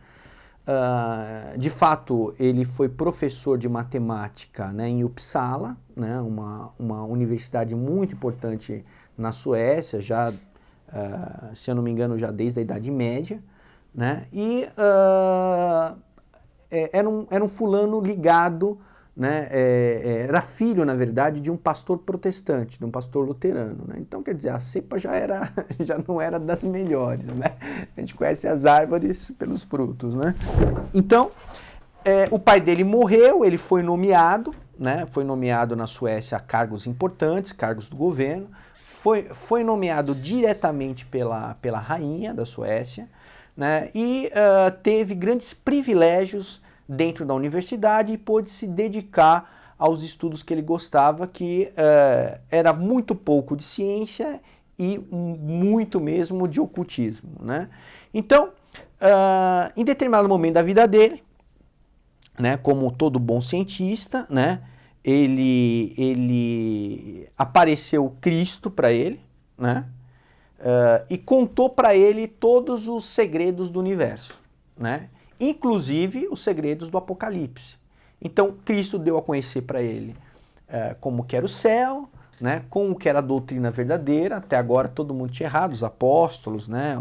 De fato, ele foi professor de matemática, né, em Uppsala, né, uma universidade muito importante na Suécia, já, se eu não me engano, já desde a Idade Média, né, e era um fulano ligado, né, era filho, na verdade, de um pastor protestante, de um pastor luterano, né? Então, quer dizer, a cepa já não era das melhores, né? A gente conhece as árvores pelos frutos, né? Então, o pai dele morreu, ele foi nomeado, né? Foi nomeado na Suécia a cargos importantes, cargos do governo, foi nomeado diretamente pela rainha da Suécia, né? E teve grandes privilégios dentro da universidade e pôde se dedicar aos estudos que ele gostava, que era muito pouco de ciência e muito mesmo de ocultismo, né? Então, em determinado momento da vida dele, né, como todo bom cientista, né, ele apareceu Cristo para ele, né, e contou para ele todos os segredos do universo, né? Inclusive os segredos do Apocalipse. Então, Cristo deu a conhecer para ele como que era o céu, né, como que era a doutrina verdadeira. Até agora todo mundo tinha errado, os apóstolos, né,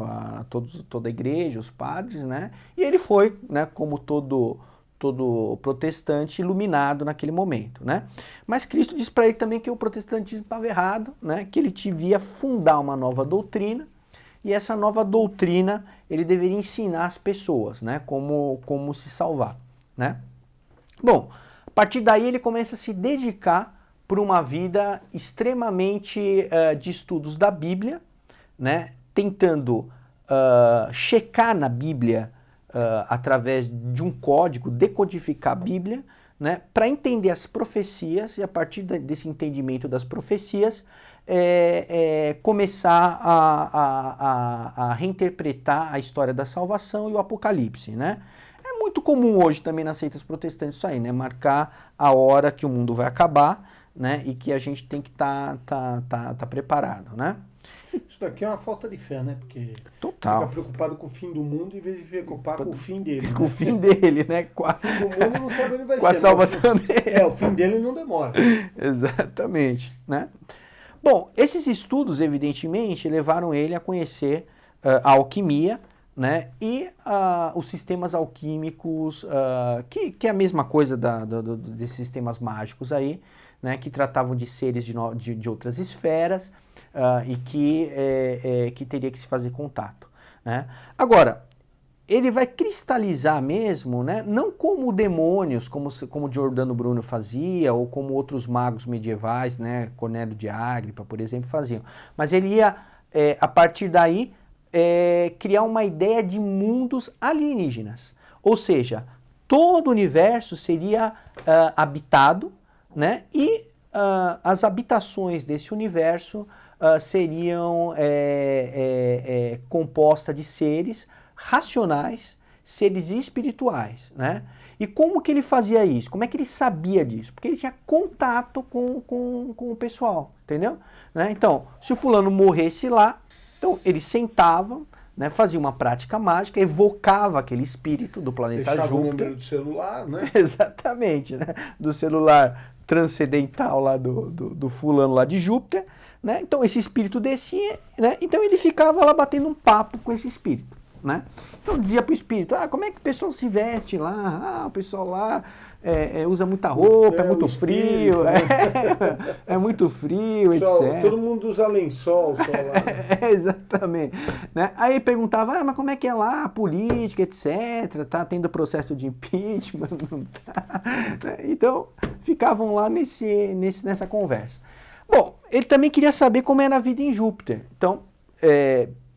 toda a igreja, os padres, né, e ele foi, né, como todo protestante, iluminado naquele momento, né. Mas Cristo disse para ele também que o protestantismo estava errado, né, que ele devia fundar uma nova doutrina, e essa nova doutrina ele deveria ensinar as pessoas, né, como se salvar, né. Bom, a partir daí ele começa a se dedicar por uma vida extremamente de estudos da Bíblia, né, tentando checar na Bíblia através de um código, decodificar a Bíblia, né, para entender as profecias e a partir desse entendimento das profecias começar a reinterpretar a história da salvação e o Apocalipse, né? É muito comum hoje também nas seitas protestantes isso aí, né? Marcar a hora que o mundo vai acabar, né? E que a gente tem que tá preparado, né? Isso daqui é uma falta de fé, né? Porque total. Fica preocupado com o fim do mundo em vez de se preocupar com o fim dele. Com o fim dele, né? O fim do mundo não sabe onde vai ser. Com a salvação dele. O fim dele não demora. Exatamente, né? Bom, esses estudos, evidentemente, levaram ele a conhecer a alquimia, né, e os sistemas alquímicos, que é a mesma coisa desses sistemas mágicos aí, né, que tratavam de seres de outras esferas e que teria que se fazer contato, né. Agora, ele vai cristalizar mesmo, né, não como demônios, como Giordano Bruno fazia, ou como outros magos medievais, né, Cornélio de Agripa, por exemplo, faziam. Mas ele ia, a partir daí, criar uma ideia de mundos alienígenas. Ou seja, todo o universo seria habitado, né, e as habitações desse universo seriam compostas de seres racionais, seres espirituais, né? E como que ele fazia isso? Como é que ele sabia disso? Porque ele tinha contato com o pessoal, entendeu? Né? Então, se o fulano morresse lá, então ele sentava, né, fazia uma prática mágica, evocava aquele espírito do planeta Deixava Júpiter. o número do celular, né? Exatamente, né? Do celular transcendental lá do fulano lá de Júpiter, né? Então esse espírito descia, né? Então ele ficava lá batendo um papo com esse espírito, né? Então dizia para o espírito, como é que o pessoal se veste lá? O pessoal lá usa muita roupa, é muito frio, né? é muito frio, etc. Todo mundo usa lençol só lá. Exatamente. Né? Aí perguntava, mas como é que é lá a política, etc. Tá tendo processo de impeachment? Não tá? Então, ficavam lá nessa conversa. Bom, ele também queria saber como era a vida em Júpiter. Então,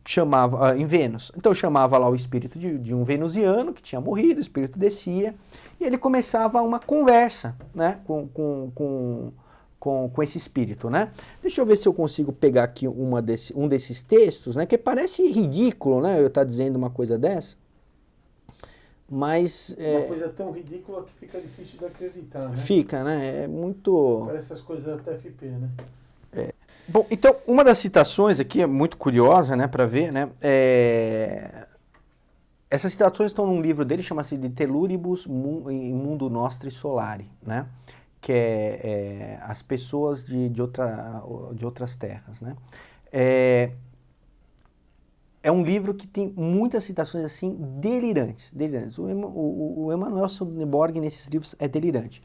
chamava em Vênus. Então chamava lá o espírito de um venusiano que tinha morrido, o espírito descia, e ele começava uma conversa, né, com esse espírito, né? Deixa eu ver se eu consigo pegar aqui um desses textos, né, que parece ridículo, né, eu estar dizendo uma coisa dessa, mas... Uma coisa tão ridícula que fica difícil de acreditar, né? Fica, né, é muito... Parece essas coisas da TFP, né? Bom, então, uma das citações aqui é muito curiosa, né, para ver, né, Essas citações estão num livro dele, chama-se de Telluribus in Mundo Nostri Solari, né? Que é as pessoas de outras terras, né? É um livro que tem muitas citações assim delirantes. O Emanuel Swedenborg nesses livros é delirante.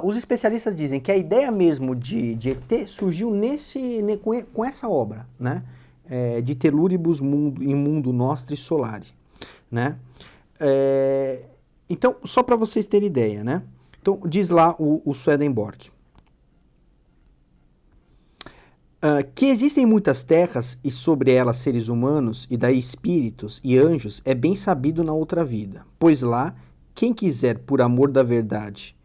Os especialistas dizem que a ideia mesmo de ET surgiu com essa obra, né? De Telluribus in Mundo Nostri Solari, né? Então, só para vocês terem ideia, né? Então, diz lá o Swedenborg. Que existem muitas terras e sobre elas seres humanos e daí espíritos e anjos é bem sabido na outra vida, pois lá, quem quiser por amor da verdade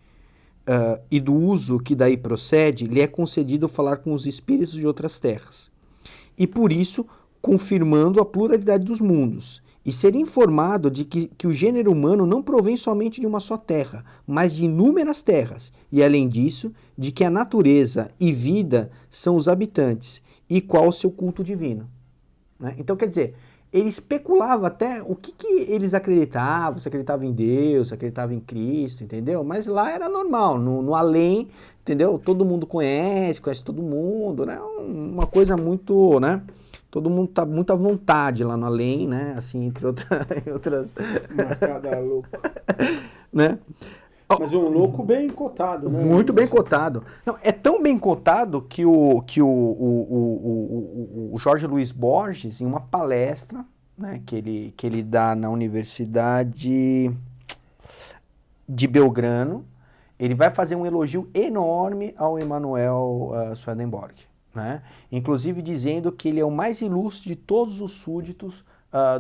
e do uso que daí procede, lhe é concedido falar com os espíritos de outras terras. E por isso, confirmando a pluralidade dos mundos, e ser informado de que o gênero humano não provém somente de uma só terra, mas de inúmeras terras, e além disso, de que a natureza e vida são os habitantes, e qual o seu culto divino. Né? Então, quer dizer, ele especulava até o que eles acreditavam, se acreditava em Deus, se acreditava em Cristo, entendeu? Mas lá era normal, no além, entendeu? Todo mundo conhece todo mundo, né? Uma coisa muito, né? Todo mundo tá muito à vontade lá no além, né? Assim, entre outras... Marcada louco. Né? Mas um louco bem cotado, né? Muito bem cotado. Não, é tão bem cotado que o Jorge Luiz Borges, em uma palestra, né, que ele dá na Universidade de Belgrano, ele vai fazer um elogio enorme ao Emanuel Swedenborg. Né? Inclusive dizendo que ele é o mais ilustre de todos os súditos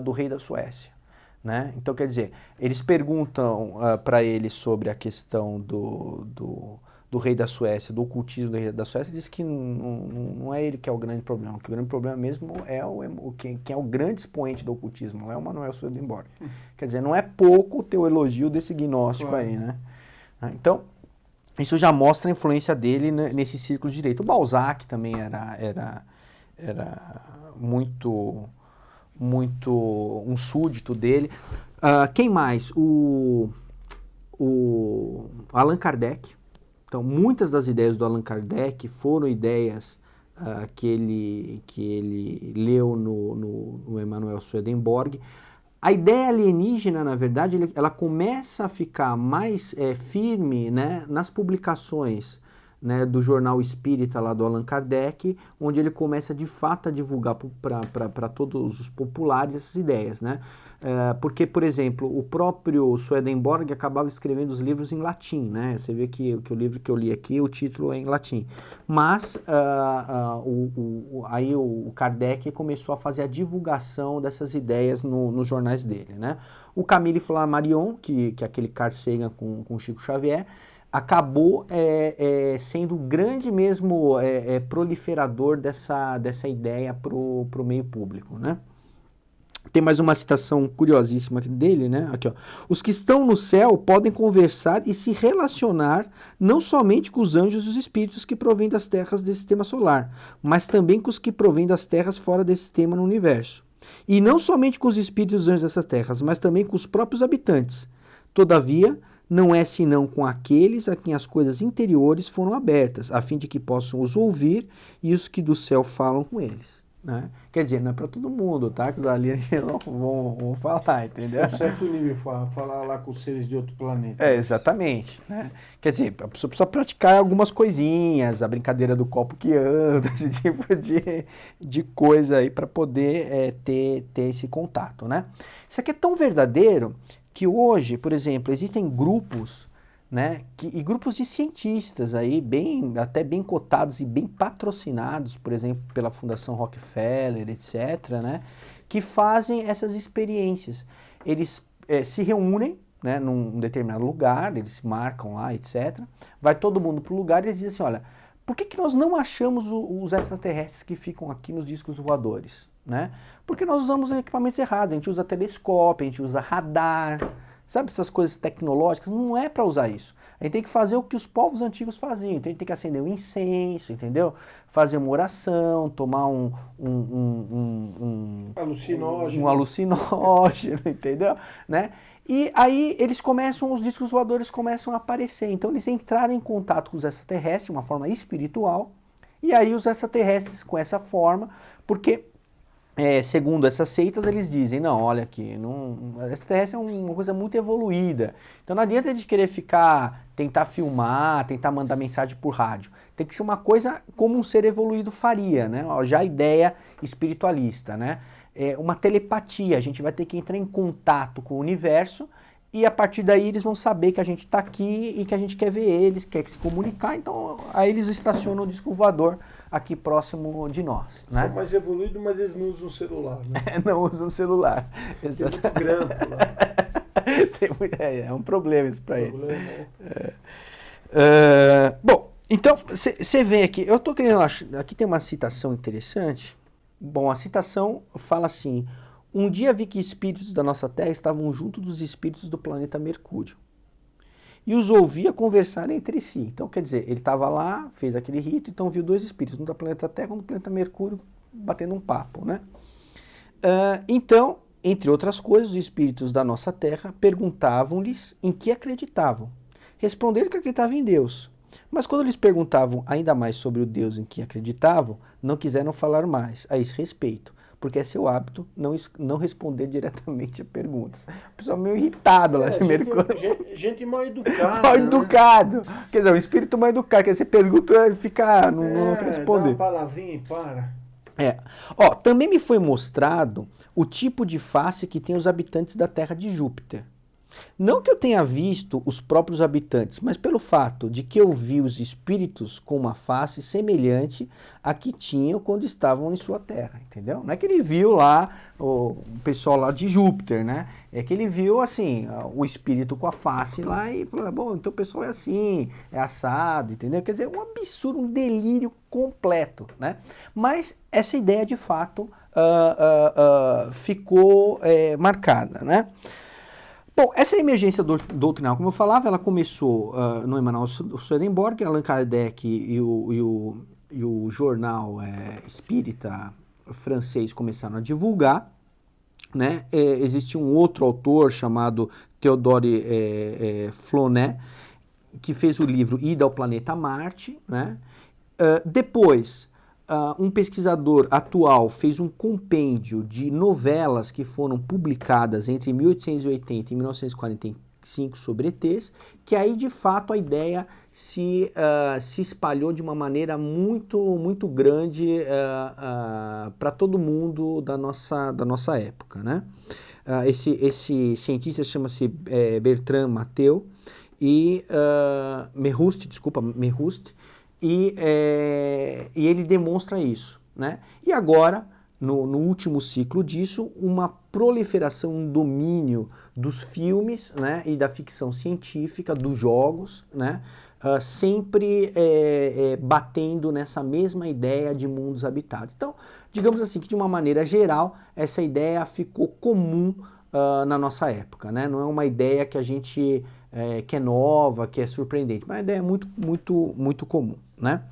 do rei da Suécia. Né? Então, quer dizer, eles perguntam para ele sobre a questão do rei da Suécia, do ocultismo do rei da Suécia, e diz que não é ele que é o grande problema, que o grande problema mesmo é quem é o grande expoente do ocultismo, é o Emanuel Swedenborg. Quer dizer, não é pouco o teu elogio desse gnóstico aí, né? Então, isso já mostra a influência dele nesse círculo de direito. O Balzac também era muito um súdito dele. Quem mais? O Allan Kardec. Então, muitas das ideias do Allan Kardec foram ideias que ele leu no Emanuel Swedenborg. A ideia alienígena, na verdade, ela começa a ficar mais firme, né, nas publicações, né, do Jornal Espírita lá do Allan Kardec, onde ele começa de fato a divulgar para todos os populares essas ideias, né? Porque, por exemplo, o próprio Swedenborg acabava escrevendo os livros em latim, né? Você vê que o livro que eu li aqui, o título é em latim. Mas aí o Kardec começou a fazer a divulgação dessas ideias nos jornais dele, né? O Camille Flammarion, que é aquele Carl Sagan com Chico Xavier, acabou sendo o grande mesmo proliferador dessa ideia para o meio público, né? Tem mais uma citação curiosíssima dele, né? Aqui, ó. Os que estão no céu podem conversar e se relacionar não somente com os anjos e os espíritos que provêm das terras desse sistema solar, mas também com os que provêm das terras fora desse sistema no universo. E não somente com os espíritos e os anjos dessas terras, mas também com os próprios habitantes. Todavia, não é senão com aqueles a quem as coisas interiores foram abertas, a fim de que possam os ouvir e os que do céu falam com eles. Né? Quer dizer, não é para todo mundo, tá? Que os alienígenas vão falar, entendeu? É um certo nível falar lá com os seres de outro planeta. Exatamente. Né? Quer dizer, a pessoa precisa praticar algumas coisinhas, a brincadeira do copo que anda, esse tipo de coisa aí para poder ter esse contato, né? Isso aqui é tão verdadeiro que hoje, por exemplo, existem grupos, né, e grupos de cientistas aí, até bem cotados e bem patrocinados, por exemplo, pela Fundação Rockefeller, etc., né, que fazem essas experiências. Eles se reúnem, né, num determinado lugar, eles se marcam lá, etc., vai todo mundo para o lugar e eles dizem assim, olha, por que nós não achamos os extraterrestres que ficam aqui nos discos voadores? Né? Porque nós usamos equipamentos errados, a gente usa telescópio, a gente usa radar, sabe, essas coisas tecnológicas, não é para usar isso. A gente tem que fazer o que os povos antigos faziam. Então a gente tem que acender um incenso, entendeu? Fazer uma oração, tomar Alucinógeno. um alucinógeno, entendeu? Né? E aí os discos voadores começam a aparecer. Então eles entraram em contato com os extraterrestres de uma forma espiritual. E aí os extraterrestres com essa forma, porque segundo essas seitas, eles dizem, não, olha aqui, extraterrestre é uma coisa muito evoluída. Então não adianta a gente querer tentar filmar, tentar mandar mensagem por rádio. Tem que ser uma coisa como um ser evoluído faria, né? Já a ideia espiritualista, né? Uma telepatia, a gente vai ter que entrar em contato com o universo e a partir daí eles vão saber que a gente está aqui e que a gente quer ver eles, quer se comunicar, então aí eles estacionam o disco voador aqui próximo de nós. Né? São mais evoluídos, mas eles não usam celular, né? Não usam celular. Tem muito grampo lá. É um problema isso para eles. Bom, então você vê aqui, eu estou querendo, aqui tem uma citação interessante. Bom, a citação fala assim: um dia vi que espíritos da nossa Terra estavam junto dos espíritos do planeta Mercúrio e os ouvia conversar entre si. Então, quer dizer, ele estava lá, fez aquele rito, então viu dois espíritos, um do planeta Terra e um do planeta Mercúrio, batendo um papo, né? Então, entre outras coisas, os espíritos da nossa Terra perguntavam-lhes em que acreditavam. Responderam que acreditavam em Deus. Mas quando lhes perguntavam ainda mais sobre o Deus em que acreditavam, não quiseram falar mais a esse respeito, porque é seu hábito não responder diretamente a perguntas. O pessoal meio irritado lá de Mercúrio. Gente mal educada. Mal educado. Né? Quer dizer, um espírito mal educado, que você pergunta e fica, não quer responder. Dá uma palavrinha e para. Também me foi mostrado o tipo de face que tem os habitantes da Terra de Júpiter. Não que eu tenha visto os próprios habitantes, mas pelo fato de que eu vi os espíritos com uma face semelhante à que tinham quando estavam em sua terra, entendeu? Não é que ele viu lá o pessoal lá de Júpiter, né? É que ele viu, assim, o espírito com a face lá e falou, bom, então o pessoal é assim, é assado, entendeu? Quer dizer, um absurdo, um delírio completo, né? Mas essa ideia, de fato, ficou marcada, né? Bom, essa emergência doutrinal, como eu falava, ela começou no Emanuel Swedenborg, Allan Kardec e o jornal espírita francês começaram a divulgar, né? Existe um outro autor chamado Théodore Flonnet, que fez o livro Ida ao Planeta Marte, né? Depois, um pesquisador atual fez um compêndio de novelas que foram publicadas entre 1880 e 1945 sobre ETs, que aí de fato a ideia se espalhou de uma maneira muito, muito grande para todo mundo da nossa época, né? Esse cientista chama-se Bertrand Matteu e Merust, e ele demonstra isso, né? E agora, no último ciclo disso, uma proliferação, um domínio dos filmes, né, e da ficção científica, dos jogos, né, sempre batendo nessa mesma ideia de mundos habitados. Então, digamos assim, que de uma maneira geral, essa ideia ficou comum na nossa época, né? Não é uma ideia que a gente... que é nova, que é surpreendente, mas a ideia é muito, muito, muito comum, né?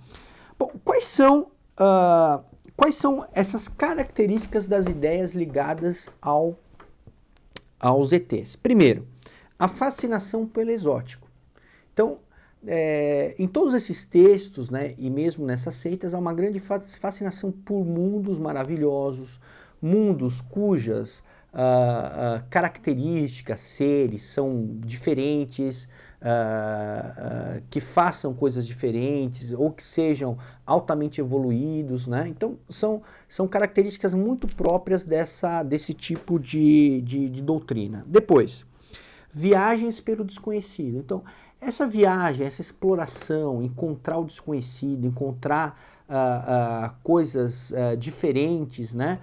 Bom, quais são essas características das ideias ligadas aos ETs? Primeiro, a fascinação pelo exótico. Então, em todos esses textos, né, e mesmo nessas seitas, há uma grande fascinação por mundos maravilhosos, mundos cujas características, seres são diferentes, que façam coisas diferentes ou que sejam altamente evoluídos, né? Então são características muito próprias desse tipo de doutrina. Depois, viagens pelo desconhecido. Então essa viagem, essa exploração, encontrar o desconhecido, encontrar coisas diferentes, né?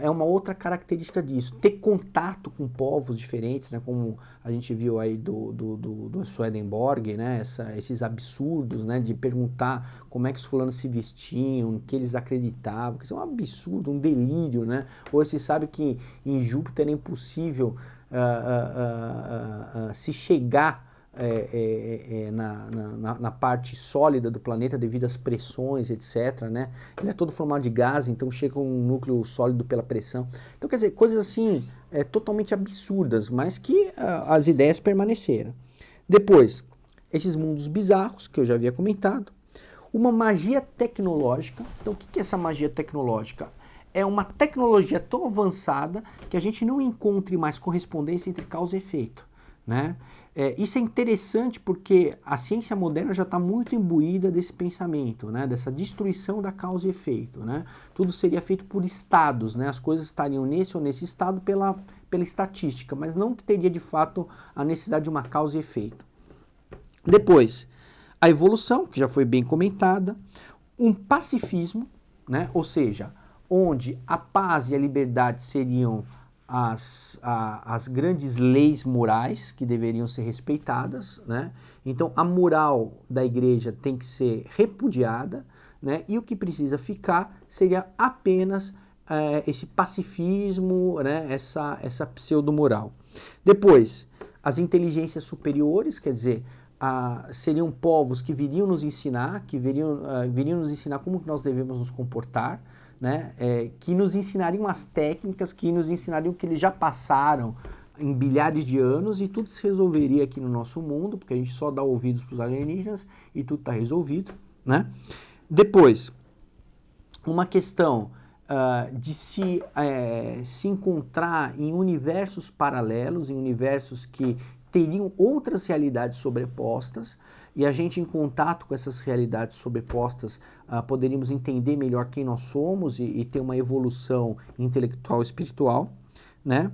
É uma outra característica disso. Ter contato com povos diferentes, né? Como a gente viu aí do Swedenborg, né? Esses absurdos, né? De perguntar como é que os fulanos se vestiam, que eles acreditavam. Isso é um absurdo, um delírio, né? Hoje se sabe que em Júpiter é impossível se chegar na parte sólida do planeta devido às pressões, etc., né? Ele é todo formado de gás, então chega um núcleo sólido pela pressão. Então, quer dizer, coisas assim totalmente absurdas, mas que as ideias permaneceram. Depois, esses mundos bizarros, que eu já havia comentado. Uma magia tecnológica. Então, o que é essa magia tecnológica? É uma tecnologia tão avançada que a gente não encontre mais correspondência entre causa e efeito, né? Isso é interessante porque a ciência moderna já está muito imbuída desse pensamento, né? Dessa destruição da causa e efeito, né? Tudo seria feito por estados, né? As coisas estariam nesse ou nesse estado pela estatística, mas não que teria de fato a necessidade de uma causa e efeito. Depois, a evolução, que já foi bem comentada, um pacifismo, né? Ou seja, onde a paz e a liberdade seriam as grandes leis morais que deveriam ser respeitadas, né? Então a moral da igreja tem que ser repudiada, né? E o que precisa ficar seria apenas esse pacifismo, né? Essa pseudo-moral. Depois, as inteligências superiores, quer dizer, seriam povos que viriam nos ensinar, viriam nos ensinar como que nós devemos nos comportar, né? Que nos ensinariam as técnicas, que nos ensinariam o que eles já passaram em bilhares de anos e tudo se resolveria aqui no nosso mundo, porque a gente só dá ouvidos para os alienígenas e tudo está resolvido, né? Depois, uma questão de se encontrar em universos paralelos, em universos que teriam outras realidades sobrepostas, e a gente, em contato com essas realidades sobrepostas, poderíamos entender melhor quem nós somos e ter uma evolução intelectual e espiritual, né?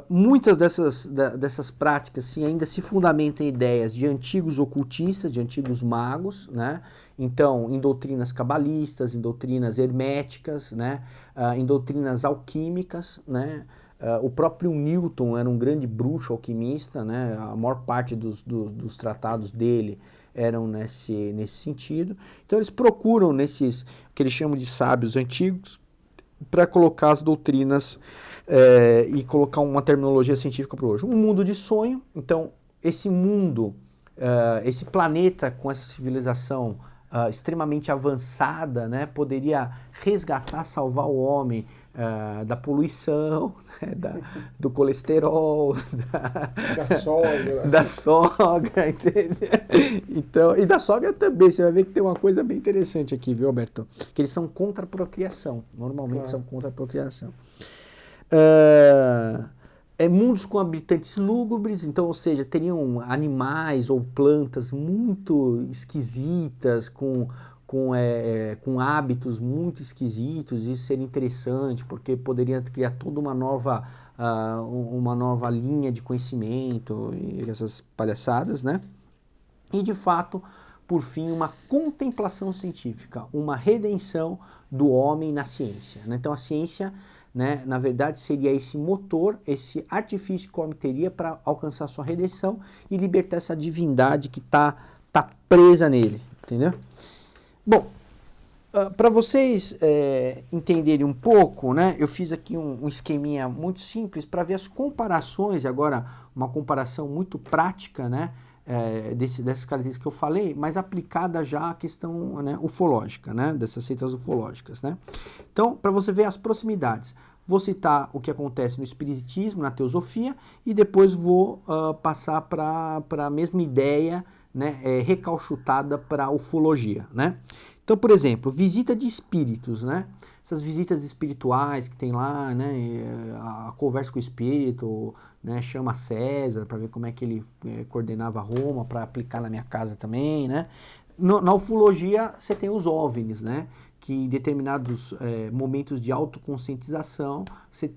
Muitas dessas práticas ainda se fundamentam em ideias de antigos ocultistas, de antigos magos, né? Então, em doutrinas cabalistas, em doutrinas herméticas, né? Em doutrinas alquímicas, né? O próprio Newton era um grande bruxo alquimista, né? A maior parte dos tratados dele eram nesse sentido. Então eles procuram nesses, que eles chamam de sábios antigos, para colocar as doutrinas e colocar uma terminologia científica para hoje. Um mundo de sonho, então esse mundo, esse planeta com essa civilização extremamente avançada, né? Poderia resgatar, salvar o homem da poluição, né? do colesterol, da sogra, entendeu? Então, e da sogra também, você vai ver que tem uma coisa bem interessante aqui, viu, Alberto? Que eles são contra a procriação, normalmente são contra a procriação. Mundos com habitantes lúgubres, então, ou seja, teriam animais ou plantas muito esquisitas, com hábitos muito esquisitos. Isso seria interessante, porque poderia criar toda uma nova linha de conhecimento e essas palhaçadas, né? E, de fato, por fim, uma contemplação científica, uma redenção do homem na ciência, né? Então, a ciência, né, na verdade, seria esse motor, esse artifício que o homem teria para alcançar sua redenção e libertar essa divindade que tá presa nele, entendeu? Bom, para vocês entenderem um pouco, né, eu fiz aqui um esqueminha muito simples para ver as comparações, agora uma comparação muito prática, né, dessas características que eu falei, mas aplicada já à questão, né, ufológica, né, dessas seitas ufológicas, né. Então, para você ver as proximidades, vou citar o que acontece no espiritismo, na teosofia, e depois vou passar para a mesma ideia, né, recalchutada para a ufologia, né. Então, por exemplo, visita de espíritos, né? Essas visitas espirituais que tem lá, né? A conversa com o espírito, né? Chama César para ver como é que ele coordenava Roma, para aplicar na minha casa também, né? Na ufologia, você tem os OVNIs, né? Que em determinados momentos de autoconscientização,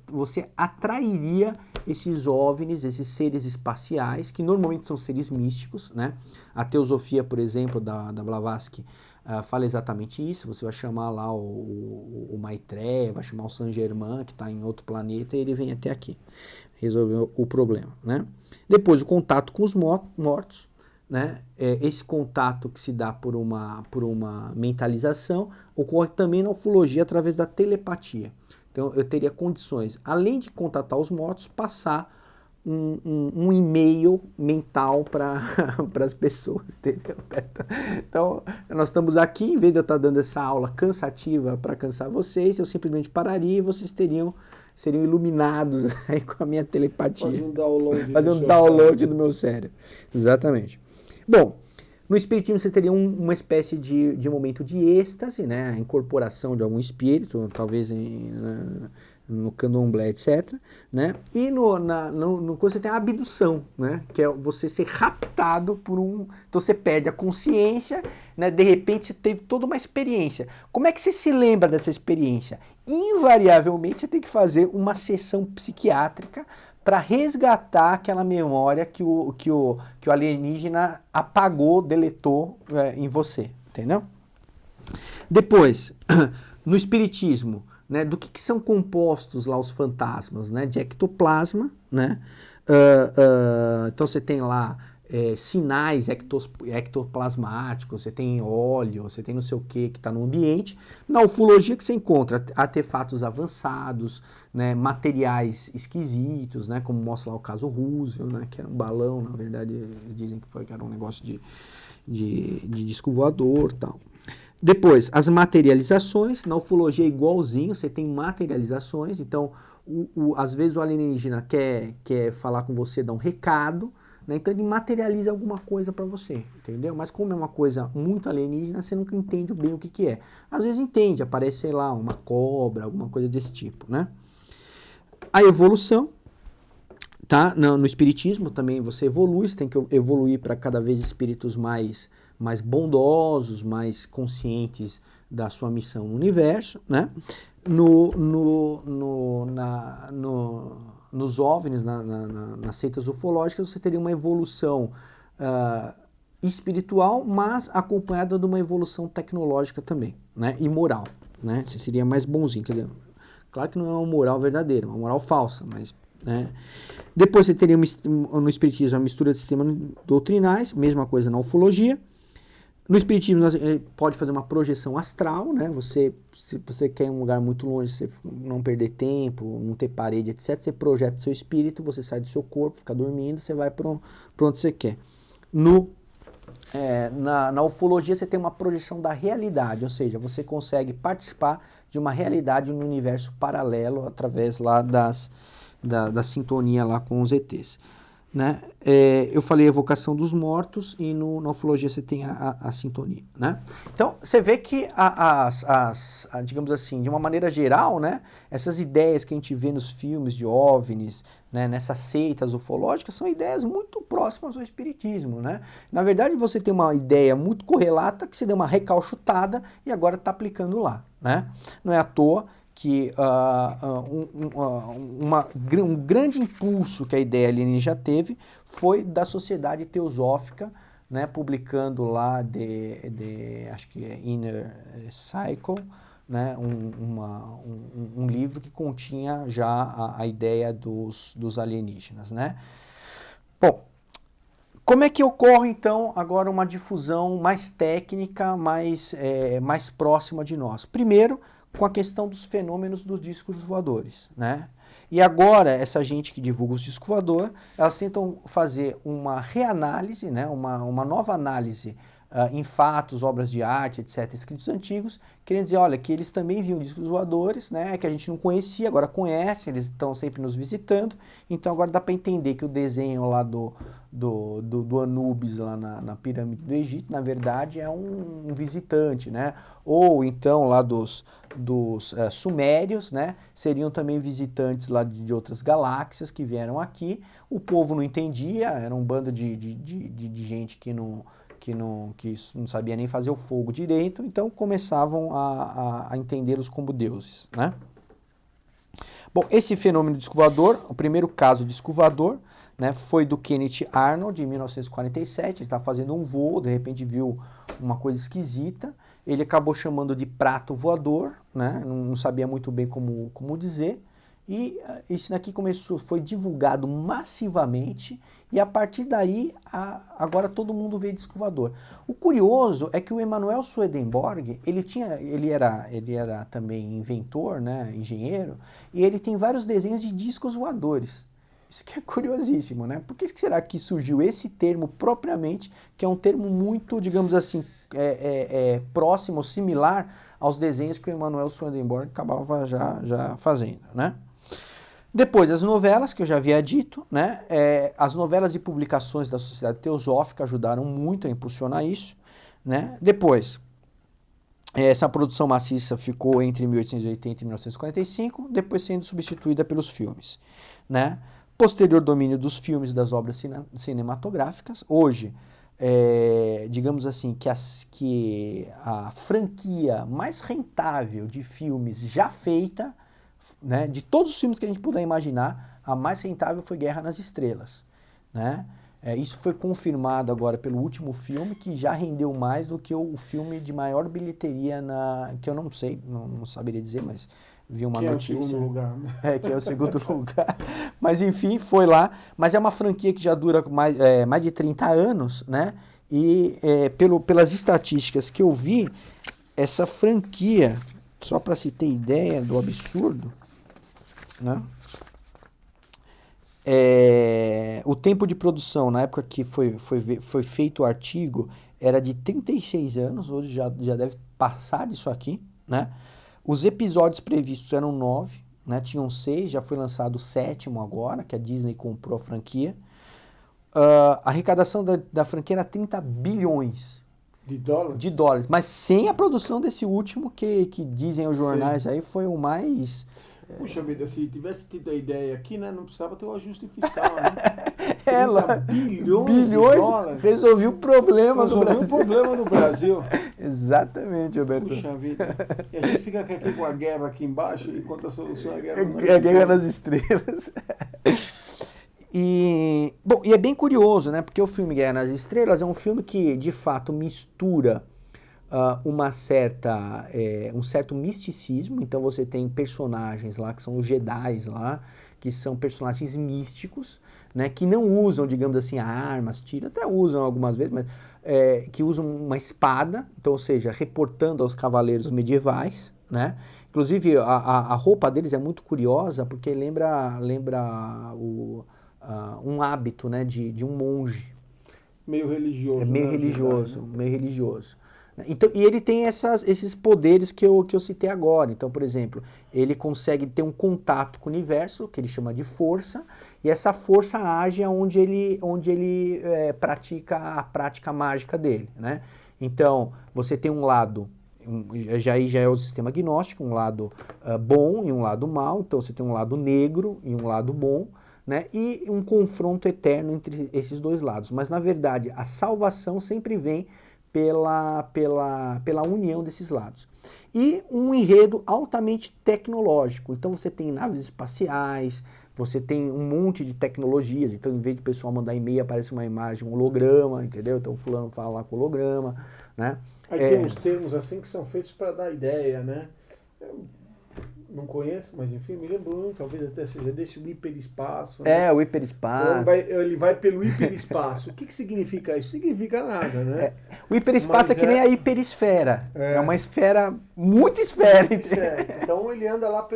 você atrairia esses OVNIs, esses seres espaciais, que normalmente são seres místicos, né? A teosofia, por exemplo, da Blavatsky, fala exatamente isso. Você vai chamar lá o Maitreya, vai chamar o Saint Germain, que está em outro planeta, e ele vem até aqui resolver o problema, né? Depois, o contato com os mortos, né? Esse contato que se dá por uma mentalização ocorre também na ufologia através da telepatia. Então eu teria condições, além de contatar os mortos, passar um e-mail mental para as pessoas, entendeu? Então, nós estamos aqui, em vez de eu estar dando essa aula cansativa para cansar vocês, eu simplesmente pararia e vocês seriam iluminados aí com a minha telepatia. Fazer um download do meu cérebro. Exatamente. Bom, no espiritismo você teria uma espécie de momento de êxtase, né? A incorporação de algum espírito, talvez no candomblé, etc. Né? E no você tem a abdução, né? Que é você ser raptado por um... Então você perde a consciência, né? De repente você teve toda uma experiência. Como é que você se lembra dessa experiência? Invariavelmente você tem que fazer uma sessão psiquiátrica para resgatar aquela memória que o alienígena apagou, deletou em você, entendeu? Depois, no espiritismo, né, do que são compostos lá os fantasmas, né? De ectoplasma, né? Então você tem lá sinais ectoplasmáticos, você tem óleo, você tem não sei o que está no ambiente. Na ufologia que você encontra artefatos avançados, né, materiais esquisitos, né, como mostra lá o caso Roosevelt, né, que era um balão, na verdade eles dizem que era um negócio de disco voador e tal. Depois, as materializações, na ufologia é igualzinho, você tem materializações, então às vezes o alienígena quer falar com você, dar um recado, né? Então ele materializa alguma coisa para você, entendeu? Mas como é uma coisa muito alienígena, você nunca entende bem o que é. Às vezes entende, aparece, sei lá, uma cobra, alguma coisa desse tipo, né? A evolução, tá? No espiritismo também você evolui, você tem que evoluir para cada vez espíritos mais bondosos, mais conscientes da sua missão no universo, né? Nos OVNIs, nas seitas ufológicas, você teria uma evolução espiritual, mas acompanhada de uma evolução tecnológica também, né? E moral, né? Você seria mais bonzinho, quer dizer, claro que não é uma moral verdadeira, é uma moral falsa, mas... né? Depois você teria no espiritismo a mistura de sistemas doutrinais, mesma coisa na ufologia. No espiritismo pode fazer uma projeção astral, né? Se você quer ir um lugar muito longe, você não perder tempo, não ter parede, etc. Você projeta seu espírito, você sai do seu corpo, fica dormindo, você vai para onde você quer. Na ufologia você tem uma projeção da realidade, ou seja, você consegue participar de uma realidade no universo paralelo através lá da sintonia lá com os ETs. Né? Eu falei a evocação dos mortos e na ufologia você tem a sintonia, né? Então você vê que digamos assim, de uma maneira geral, né, essas ideias que a gente vê nos filmes de OVNIs, né, nessas seitas ufológicas, são ideias muito próximas ao espiritismo, né? Na verdade você tem uma ideia muito correlata que você deu uma recalchutada e agora está aplicando lá, né? Não é à toa que um grande impulso que a ideia alienígena já teve foi da Sociedade Teosófica, né, publicando lá acho que é Inner Cycle, né, um livro que continha já a ideia dos alienígenas, né? Bom, como é que ocorre então agora uma difusão mais técnica, mais próxima de nós? Primeiro, com a questão dos fenômenos dos discos voadores, né? E agora, essa gente que divulga os discos voadores, elas tentam fazer uma reanálise, né? uma nova análise em fatos, obras de arte, etc., escritos antigos, querendo dizer, olha, que eles também viam discos voadores, né? Que a gente não conhecia, agora conhece, eles estão sempre nos visitando, então agora dá para entender que o desenho lá do Anubis lá na pirâmide do Egito, na verdade, é um visitante, né? Ou então lá dos sumérios, né? Seriam também visitantes lá de outras galáxias que vieram aqui. O povo não entendia, era um bando de gente que não sabia nem fazer o fogo direito, então começavam a entendê-los como deuses, né? Bom, esse fenômeno de disco voador, o primeiro caso de disco voador, né, foi do Kenneth Arnold, em 1947, ele estava fazendo um voo, de repente viu uma coisa esquisita, ele acabou chamando de prato voador, né, não sabia muito bem como dizer, E isso daqui foi divulgado massivamente, e a partir daí, agora todo mundo vê disco voador. O curioso é que o Emanuel Swedenborg, ele era também inventor, né, engenheiro, e ele tem vários desenhos de discos voadores. Isso aqui é curiosíssimo, né? Por que será que surgiu esse termo propriamente, que é um termo muito, digamos assim, próximo, similar aos desenhos que o Emanuel Swedenborg acabava já fazendo, né? Depois, as novelas, que eu já havia dito, né? As novelas e publicações da Sociedade Teosófica ajudaram muito a impulsionar isso, né? Depois, essa produção maciça ficou entre 1880 e 1945, depois sendo substituída pelos filmes, né? Posterior domínio dos filmes e das obras cinematográficas. Hoje, digamos assim, que a franquia mais rentável de filmes já feita, né, de todos os filmes que a gente puder imaginar, a mais rentável foi Guerra nas Estrelas, né? Isso foi confirmado agora pelo último filme, que já rendeu mais do que o filme de maior bilheteria que eu não sei, não saberia dizer, mas vi uma notícia. Que é o segundo lugar, né? Que é o segundo lugar. Mas enfim, foi lá. Mas é uma franquia que já dura mais de 30 anos, né? E pelas estatísticas que eu vi, essa franquia, só para se ter ideia do absurdo, né? O tempo de produção, na época que foi feito o artigo, era de 36 anos, hoje já deve passar disso aqui, né? Os episódios previstos eram 9, né? Tinham 6, já foi lançado o 7º agora, que a Disney comprou a franquia. A arrecadação da franquia era 30 bilhões de dólares, mas sem a produção desse último, que dizem os jornais aí, foi o mais... Puxa vida, se tivesse tido a ideia aqui, né, não precisava ter o ajuste fiscal, né? bilhões de dólares. Resolveu o problema do Brasil. Resolveu o problema do Brasil. Exatamente, Roberto. Puxa vida. E a gente fica aqui com a guerra aqui embaixo, enquanto a solução é a guerra nas estrelas. A guerra nas estrelas. E é bem curioso, né? Porque o filme Guerra nas Estrelas é um filme que, de fato, mistura um certo misticismo. Então você tem personagens lá que são os Jedis lá, que são personagens místicos, né, que não usam, digamos assim, armas, tiros, até usam algumas vezes, mas que usam uma espada, então, ou seja, reportando aos cavaleiros medievais, né? Inclusive a roupa deles é muito curiosa, porque lembra um hábito, né, de um monge. Meio religioso. Meio religioso. Então, e ele tem esses poderes que eu citei agora. Então, por exemplo, ele consegue ter um contato com o universo, que ele chama de força, e essa força age onde ele pratica a prática mágica dele, né? Então, você tem um lado, já é o sistema gnóstico, um lado bom e um lado mau. Então, você tem um lado negro e um lado bom, né? E um confronto eterno entre esses dois lados. Mas, na verdade, a salvação sempre vem pela união desses lados. E um enredo altamente tecnológico. Então você tem naves espaciais, você tem um monte de tecnologias. Então, em vez de o pessoal mandar e-mail, aparece uma imagem, um holograma, entendeu? Então o fulano fala lá com holograma, né? Aí tem uns termos assim que são feitos para dar ideia, né? Eu não conheço, mas enfim, me lembro muito, talvez até seja desse hiperespaço. Né? O hiperespaço. Ele vai pelo hiperespaço. O que significa isso? Significa nada, né? O hiperespaço é que nem a hiperesfera. É uma esfera, muito esfera. Então ele anda lá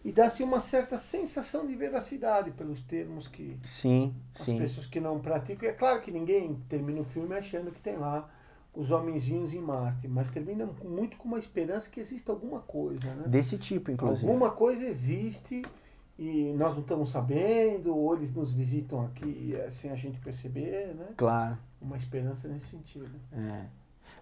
e dá-se uma certa sensação de veracidade pelos termos que as pessoas que não praticam. E é claro que ninguém termina o filme achando que tem lá os homenzinhos em Marte, mas termina muito com uma esperança que exista alguma coisa, né? Desse tipo, inclusive. Alguma coisa existe e nós não estamos sabendo, ou eles nos visitam aqui sem a gente perceber, né? Claro. Uma esperança nesse sentido.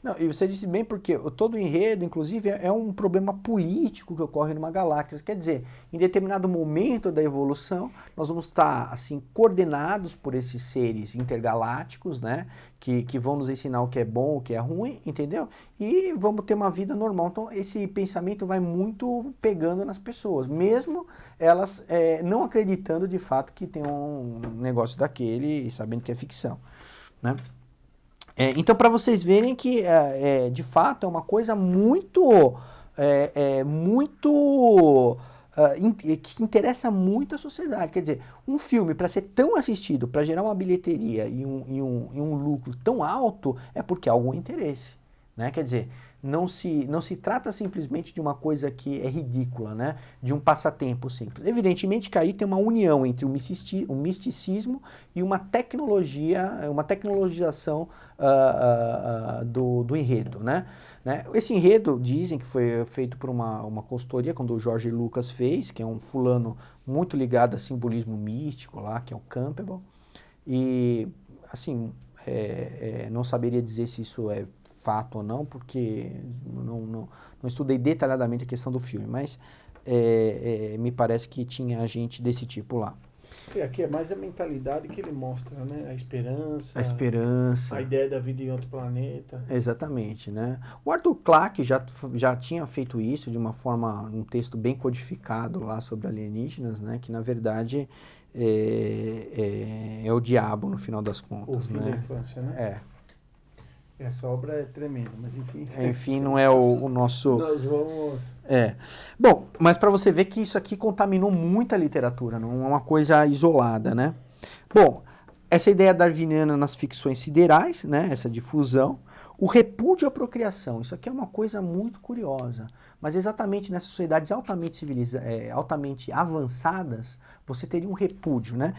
Não, e você disse bem, porque todo o enredo, inclusive, é um problema político que ocorre numa galáxia. Quer dizer, em determinado momento da evolução, nós vamos estar, assim, coordenados por esses seres intergalácticos, né? Que vão nos ensinar o que é bom, o que é ruim, entendeu? E vamos ter uma vida normal. Então, esse pensamento vai muito pegando nas pessoas, mesmo elas não acreditando de fato que tem um negócio daquele e sabendo que é ficção, né? Então, para vocês verem que, de fato, é uma coisa muito que interessa muito a sociedade. Quer dizer, um filme para ser tão assistido, para gerar uma bilheteria e um lucro tão alto, é porque há algum interesse, né? Quer dizer, não se trata simplesmente de uma coisa que é ridícula, né? De um passatempo simples. Evidentemente que aí tem uma união entre o misticismo e uma tecnologização do enredo, né? Esse enredo, dizem que foi feito por uma consultoria, quando o George Lucas fez, que é um fulano muito ligado a simbolismo místico lá, que é o Campbell. E, assim, não saberia dizer se isso é fato ou não, porque não estudei detalhadamente a questão do filme, mas me parece que tinha gente desse tipo lá. E aqui é mais a mentalidade que ele mostra, né? A esperança. A esperança. A ideia da vida em outro planeta. Exatamente, né? O Arthur Clarke já tinha feito isso de uma forma, um texto bem codificado lá sobre alienígenas, né? Que na verdade é o diabo no final das contas, O fim né? da infância, né? Essa obra é tremenda, mas enfim. Enfim, não é o nosso... Nós vamos... Bom, mas para você ver que isso aqui contaminou muita literatura, não é uma coisa isolada, né? Bom, essa ideia darwiniana nas ficções siderais, né? Essa difusão. O repúdio à procriação, isso aqui é uma coisa muito curiosa, mas exatamente nessas sociedades altamente avançadas, você teria um repúdio, né?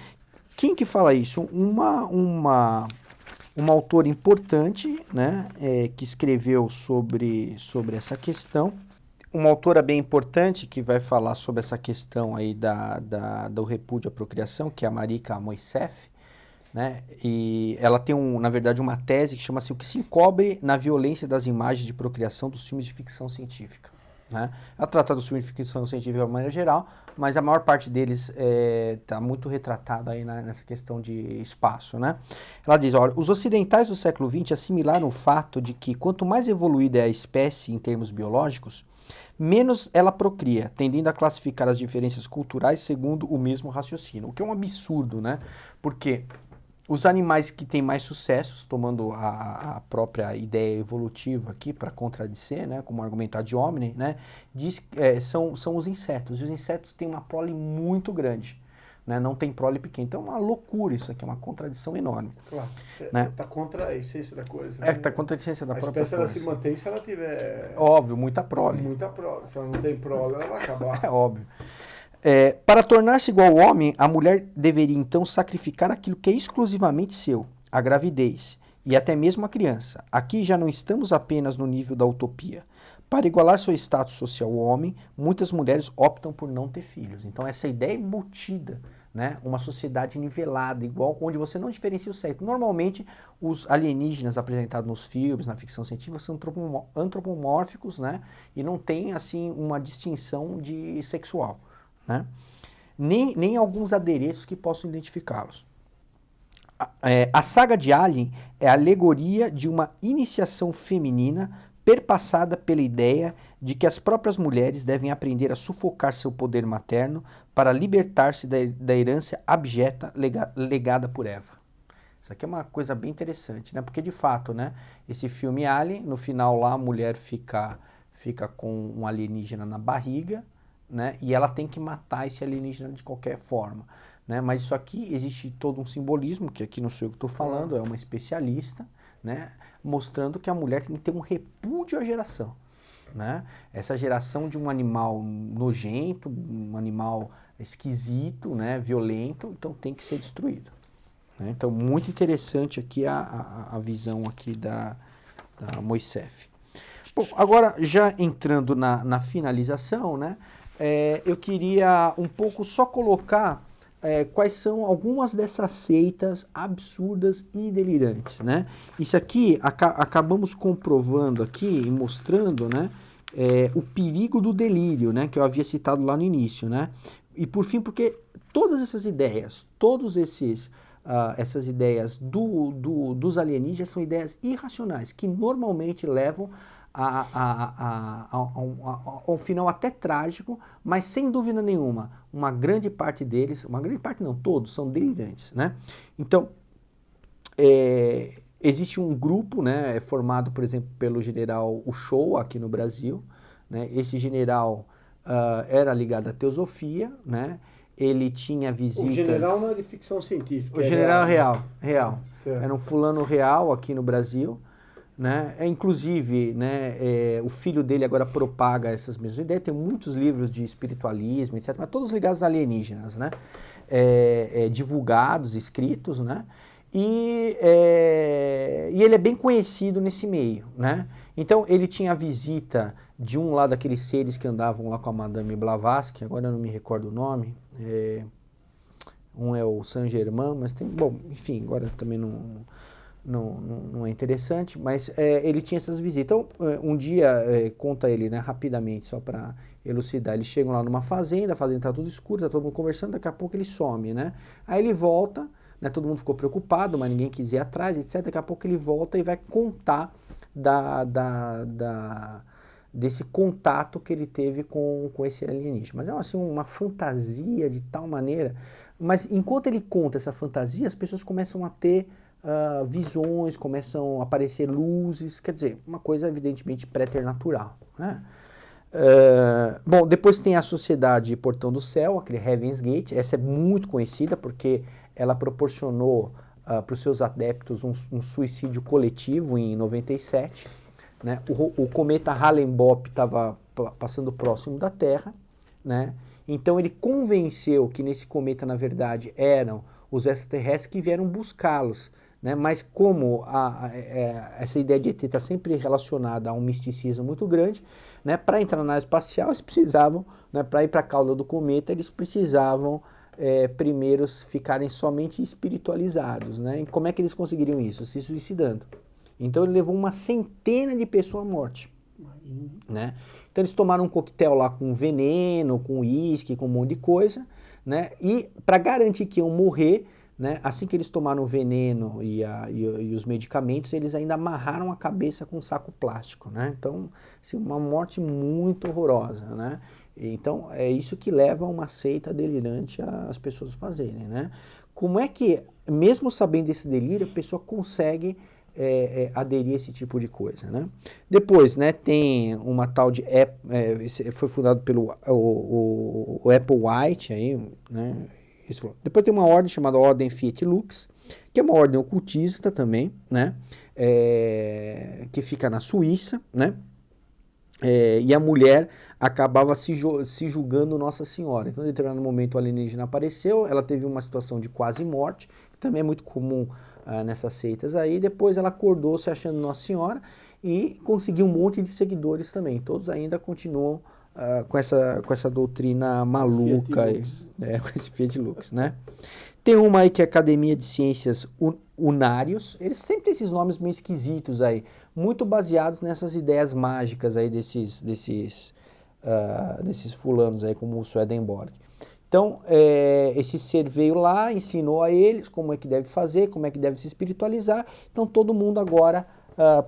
Quem que fala isso? Uma autora importante, né, que escreveu sobre essa questão. Uma autora bem importante que vai falar sobre essa questão aí do repúdio à procriação, que é a Marika Moissaff, né? E ela tem, na verdade, uma tese que chama-se O que se encobre na violência das imagens de procriação dos filmes de ficção científica. Né? Ela trata dos filmes de ficção científica de uma maneira geral, mas a maior parte deles está muito retratada aí nessa questão de espaço. Né? Ela diz, olha, os ocidentais do século XX assimilaram o fato de que quanto mais evoluída é a espécie em termos biológicos, menos ela procria, tendendo a classificar as diferenças culturais segundo o mesmo raciocínio. O que é um absurdo, né? Porque os animais que têm mais sucessos, tomando a própria ideia evolutiva aqui para contradizer, né, como argumentar de homem, né, são os insetos. E os insetos têm uma prole muito grande, né, não tem prole pequena. Então é uma loucura isso aqui, é uma contradição enorme. Claro, né? Tá contra a essência da coisa. Está contra a essência da própria espécie. A espécie ela se mantém se ela tiver... Óbvio, muita prole. Muita prole. Se ela não tem prole, ela vai acabar. É óbvio. Para tornar-se igual ao homem, a mulher deveria então sacrificar aquilo que é exclusivamente seu, a gravidez, e até mesmo a criança. Aqui já não estamos apenas no nível da utopia. Para igualar seu status social ao homem, muitas mulheres optam por não ter filhos. Então essa ideia é embutida, né? Uma sociedade nivelada, igual, onde você não diferencia o sexo. Normalmente, os alienígenas apresentados nos filmes, na ficção científica, são antropomórficos, né? E não tem, assim, uma distinção sexual. Né? Nem alguns adereços que possam identificá-los. A saga de Alien é a alegoria de uma iniciação feminina perpassada pela ideia de que as próprias mulheres devem aprender a sufocar seu poder materno para libertar-se da herança abjeta legada por Eva. Isso aqui é uma coisa bem interessante, né? Porque de fato, né, esse filme Alien, no final lá a mulher fica com um alienígena na barriga, né? E ela tem que matar esse alienígena de qualquer forma. Né? Mas isso aqui existe todo um simbolismo, que aqui não sou eu que estou falando, é uma especialista, né? Mostrando que a mulher tem que ter um repúdio à geração. Né? Essa geração de um animal nojento, um animal esquisito, né? Violento, então tem que ser destruído. Né? Então, muito interessante aqui a visão aqui da Moissaff. Bom, agora já entrando na finalização, né? Eu queria um pouco só colocar quais são algumas dessas seitas absurdas e delirantes, né? Isso aqui acabamos comprovando aqui e mostrando, né, o perigo do delírio, né, que eu havia citado lá no início, né? E por fim, porque todas essas ideias, essas ideias dos alienígenas são ideias irracionais que normalmente levam a um final até trágico, mas sem dúvida nenhuma, uma grande parte deles, uma grande parte não, todos são delirantes, né? Então, existe um grupo, né, formado, por exemplo, pelo general Uchoa aqui no Brasil, né? Esse general era ligado à teosofia, né? Ele tinha visitas... O general não é de ficção científica. O general real. real. Certo. Era um fulano real aqui no Brasil, né? Inclusive, né, o filho dele agora propaga essas mesmas ideias. Tem muitos livros de espiritualismo, etc., mas todos ligados a alienígenas, né? Divulgados, escritos, né? E ele é bem conhecido nesse meio, né? Então, ele tinha a visita de um lá daqueles seres que andavam lá com a Madame Blavatsky, agora eu não me recordo o nome, um é o Saint-Germain, mas tem, bom, enfim, agora também não é interessante, mas ele tinha essas visitas. Então, um dia, conta ele, né, rapidamente, só para elucidar, eles chegam lá numa fazenda, a fazenda está tudo escura, está todo mundo conversando, daqui a pouco ele some, né? Aí ele volta, né, todo mundo ficou preocupado, mas ninguém quis ir atrás, etc. Daqui a pouco ele volta e vai contar desse contato que ele teve com esse alienígena. Mas é assim, uma fantasia de tal maneira, mas enquanto ele conta essa fantasia, as pessoas começam a ter visões, começam a aparecer luzes, quer dizer, uma coisa evidentemente preternatural, né? Bom, depois tem a Sociedade Portão do Céu, aquele Heaven's Gate. Essa é muito conhecida porque ela proporcionou para os seus adeptos um suicídio coletivo em 97. Né? O cometa Hale-Bopp estava passando próximo da Terra, né? Então ele convenceu que nesse cometa, na verdade, eram os extraterrestres que vieram buscá-los. Né? Mas como essa ideia de ET está sempre relacionada a um misticismo muito grande, né? Para entrar na nave espacial eles precisavam, né? Para ir para a cauda do cometa, eles precisavam primeiro ficarem somente espiritualizados. Né? E como é que eles conseguiriam isso? Se suicidando. Então ele levou uma centena de pessoas à morte. Né? Então eles tomaram um coquetel lá com veneno, com uísque, com um monte de coisa, né? E para garantir que iam morrer, né? Assim que eles tomaram o veneno e os medicamentos, eles ainda amarraram a cabeça com um saco plástico, né? Então, assim, uma morte muito horrorosa, né? Então, é isso que leva a uma seita delirante as pessoas fazerem, né? Como é que, mesmo sabendo desse delírio, a pessoa consegue aderir a esse tipo de coisa, né? Depois, né, tem uma tal de... foi fundado pelo o Applewhite, aí, né? Depois tem uma ordem chamada Ordem Fiat Lux, que é uma ordem ocultista também, né? Que fica na Suíça, né? E a mulher acabava se julgando Nossa Senhora. Então, em determinado momento, o alienígena apareceu, ela teve uma situação de quase morte, que também é muito comum nessas seitas aí. Depois ela acordou se achando Nossa Senhora e conseguiu um monte de seguidores também. Todos ainda continuam com essa doutrina maluca, com esse Fiat Lux, né? Tem uma aí que é a Academia de Ciências Unários. Eles sempre têm esses nomes meio esquisitos aí, muito baseados nessas ideias mágicas aí desses fulanos aí, como o Swedenborg. Então, esse ser veio lá, ensinou a eles como é que deve fazer, como é que deve se espiritualizar. Então, todo mundo agora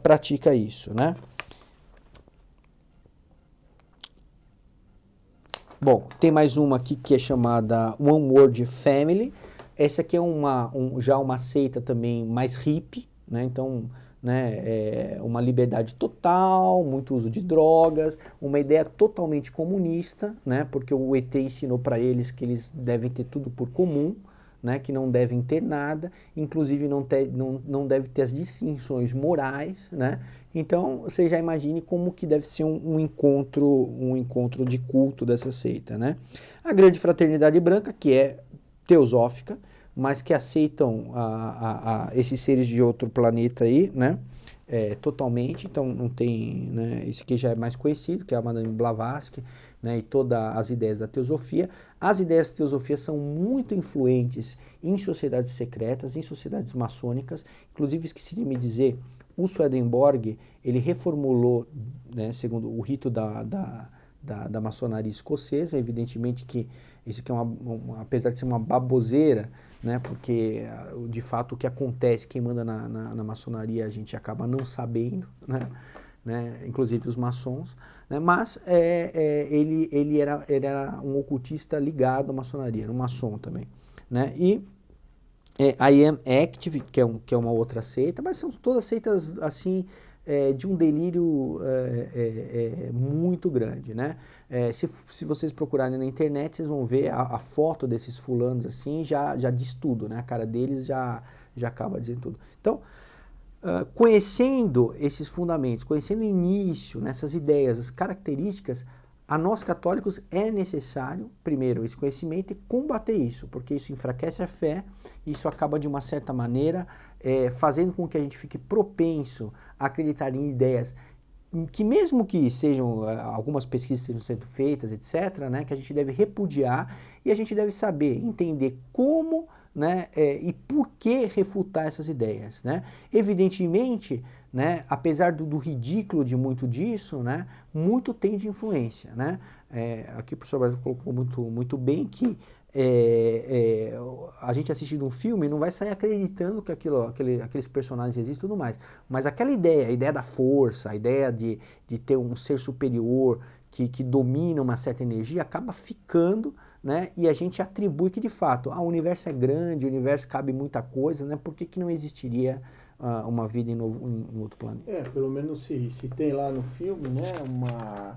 pratica isso, né? Bom, tem mais uma aqui que é chamada One World Family. Essa aqui é já uma seita também mais hippie, né? Então, né, uma liberdade total, muito uso de drogas, uma ideia totalmente comunista, né? Porque o ET ensinou para eles que eles devem ter tudo por comum, né? Que não devem ter nada, inclusive não deve ter as distinções morais, né? Então, você já imagine como que deve ser um encontro de culto dessa seita, né? A Grande Fraternidade Branca, que é teosófica, mas que aceitam esses seres de outro planeta aí, né? Totalmente, então não tem, né? Esse aqui já é mais conhecido, que é a Madame Blavatsky, né? E todas as ideias da teosofia. As ideias da teosofia são muito influentes em sociedades secretas, em sociedades maçônicas. Inclusive, esqueci de me dizer, o Swedenborg, ele reformulou, né, segundo o rito da maçonaria escocesa. Evidentemente que isso aqui apesar de ser uma baboseira, né, porque de fato o que acontece, quem manda na maçonaria, a gente acaba não sabendo, né, inclusive os maçons, né, mas ele era um ocultista ligado à maçonaria, era um maçom também, né, e I Am Active, que é uma outra seita, mas são todas seitas assim de um delírio muito grande, né? Se vocês procurarem na internet, vocês vão ver a foto desses fulanos assim, já diz tudo, né? A cara deles já acaba dizendo tudo. Então, conhecendo esses fundamentos, conhecendo o início, nessas ideias, as características, a nós católicos é necessário, primeiro, esse conhecimento e combater isso, porque isso enfraquece a fé, isso acaba de uma certa maneira fazendo com que a gente fique propenso a acreditar em ideias que mesmo que sejam, algumas pesquisas estejam sendo feitas, etc., né, que a gente deve repudiar e a gente deve saber, entender como, né, e por que refutar essas ideias, né? Evidentemente, né, apesar do ridículo de muito disso, né, muito tem de influência, né? Aqui o professor Alberto colocou muito bem que a gente assistindo um filme não vai sair acreditando que aqueles personagens existem e tudo mais, mas aquela ideia, a ideia da força, a ideia de ter um ser superior que domina uma certa energia, acaba ficando, né? E a gente atribui que de fato o universo é grande, o universo cabe muita coisa, né? Por que não existiria uma vida em outro planeta? Pelo menos se tem lá no filme, né,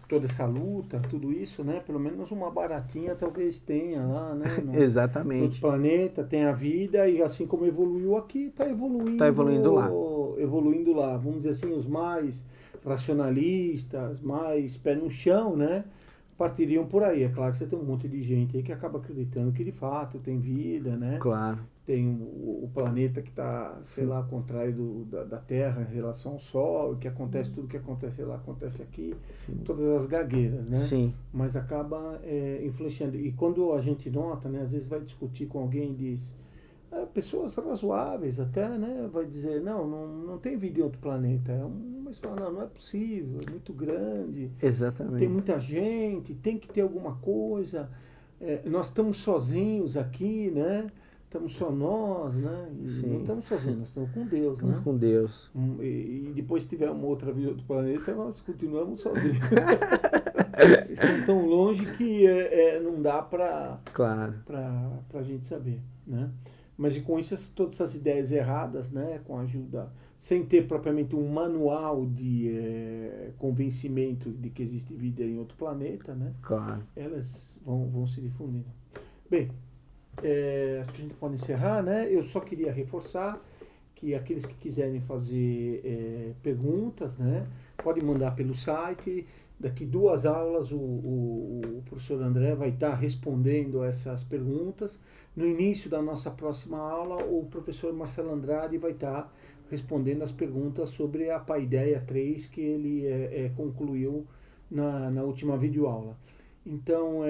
toda essa luta, tudo isso, né, pelo menos uma baratinha talvez tenha lá, né, no outro Exatamente. planeta, tem a vida e assim como evoluiu aqui, está evoluindo, lá. evoluindo lá. Vamos dizer assim, os mais racionalistas, mais pé no chão, né, partiriam por aí. É claro que você tem um monte de gente aí que acaba acreditando que de fato tem vida, né? Claro. Tem o planeta que está, sei lá, contrário da Terra em relação ao Sol, que acontece tudo que acontece lá, acontece aqui, todas as gagueiras, né? Sim. Mas acaba influenciando. E quando a gente nota, né, às vezes vai discutir com alguém e diz, pessoas razoáveis até, né, vai dizer, não tem vida em outro planeta. Mas fala, não é possível, é muito grande. Exatamente. Tem muita gente, tem que ter alguma coisa. Nós estamos sozinhos aqui, né? Estamos só nós, né? E Sim. não estamos sozinhos, nós estamos com Deus, Estamos né? com Deus. E depois, se tiver uma outra vida do planeta, nós continuamos sozinhos. Estão tão longe que não dá para Claro. a gente saber, né? Mas e com isso, todas essas ideias erradas, né? Com a ajuda, sem ter propriamente um manual de convencimento de que existe vida em outro planeta, né? Claro. Elas vão se difundindo. Bem, acho que a gente pode encerrar, né? Eu só queria reforçar que aqueles que quiserem fazer perguntas, né? Podem mandar pelo site. Daqui 2 aulas o professor André vai estar respondendo essas perguntas. No início da nossa próxima aula, o professor Marcelo Andrade vai estar respondendo as perguntas sobre a Paideia 3 que ele concluiu na última videoaula. Então,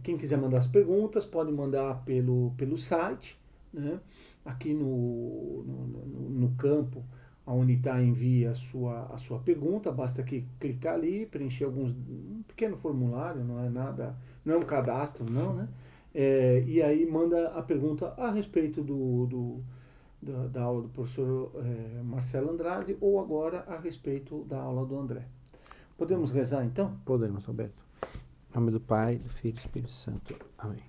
quem quiser mandar as perguntas, pode mandar pelo site, né? Aqui no campo, onde está, envia a sua pergunta, basta que clicar ali, preencher um pequeno formulário, não é nada, não é um cadastro, não, né? E aí manda a pergunta a respeito da aula do professor Marcelo Andrade ou agora a respeito da aula do André. Podemos rezar então? Podemos, Alberto. Em nome do Pai, do Filho e do Espírito Santo. Amém.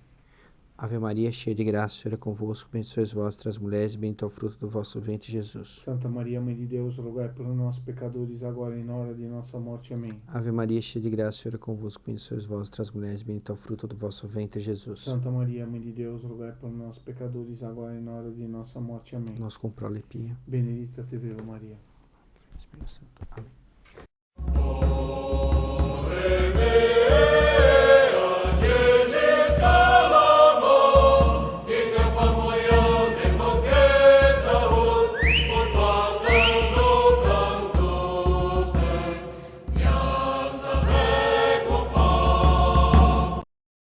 Ave Maria, cheia de graça, o Senhor é convosco, bendita sois vós entre as mulheres, bendito é o fruto do vosso ventre, Jesus. Santa Maria, Mãe de Deus, rogai por nós, pecadores, agora e na hora de nossa morte. Amém. Ave Maria, cheia de graça, o Senhor é convosco, bendita sois vós entre as mulheres, bendito é o fruto do vosso ventre, Jesus. Santa Maria, Mãe de Deus, rogai por nós, pecadores, agora e na hora de nossa morte. Amém. Nós com prolepia. Benedita te Virgo Maria. Espírito Santo. Amém.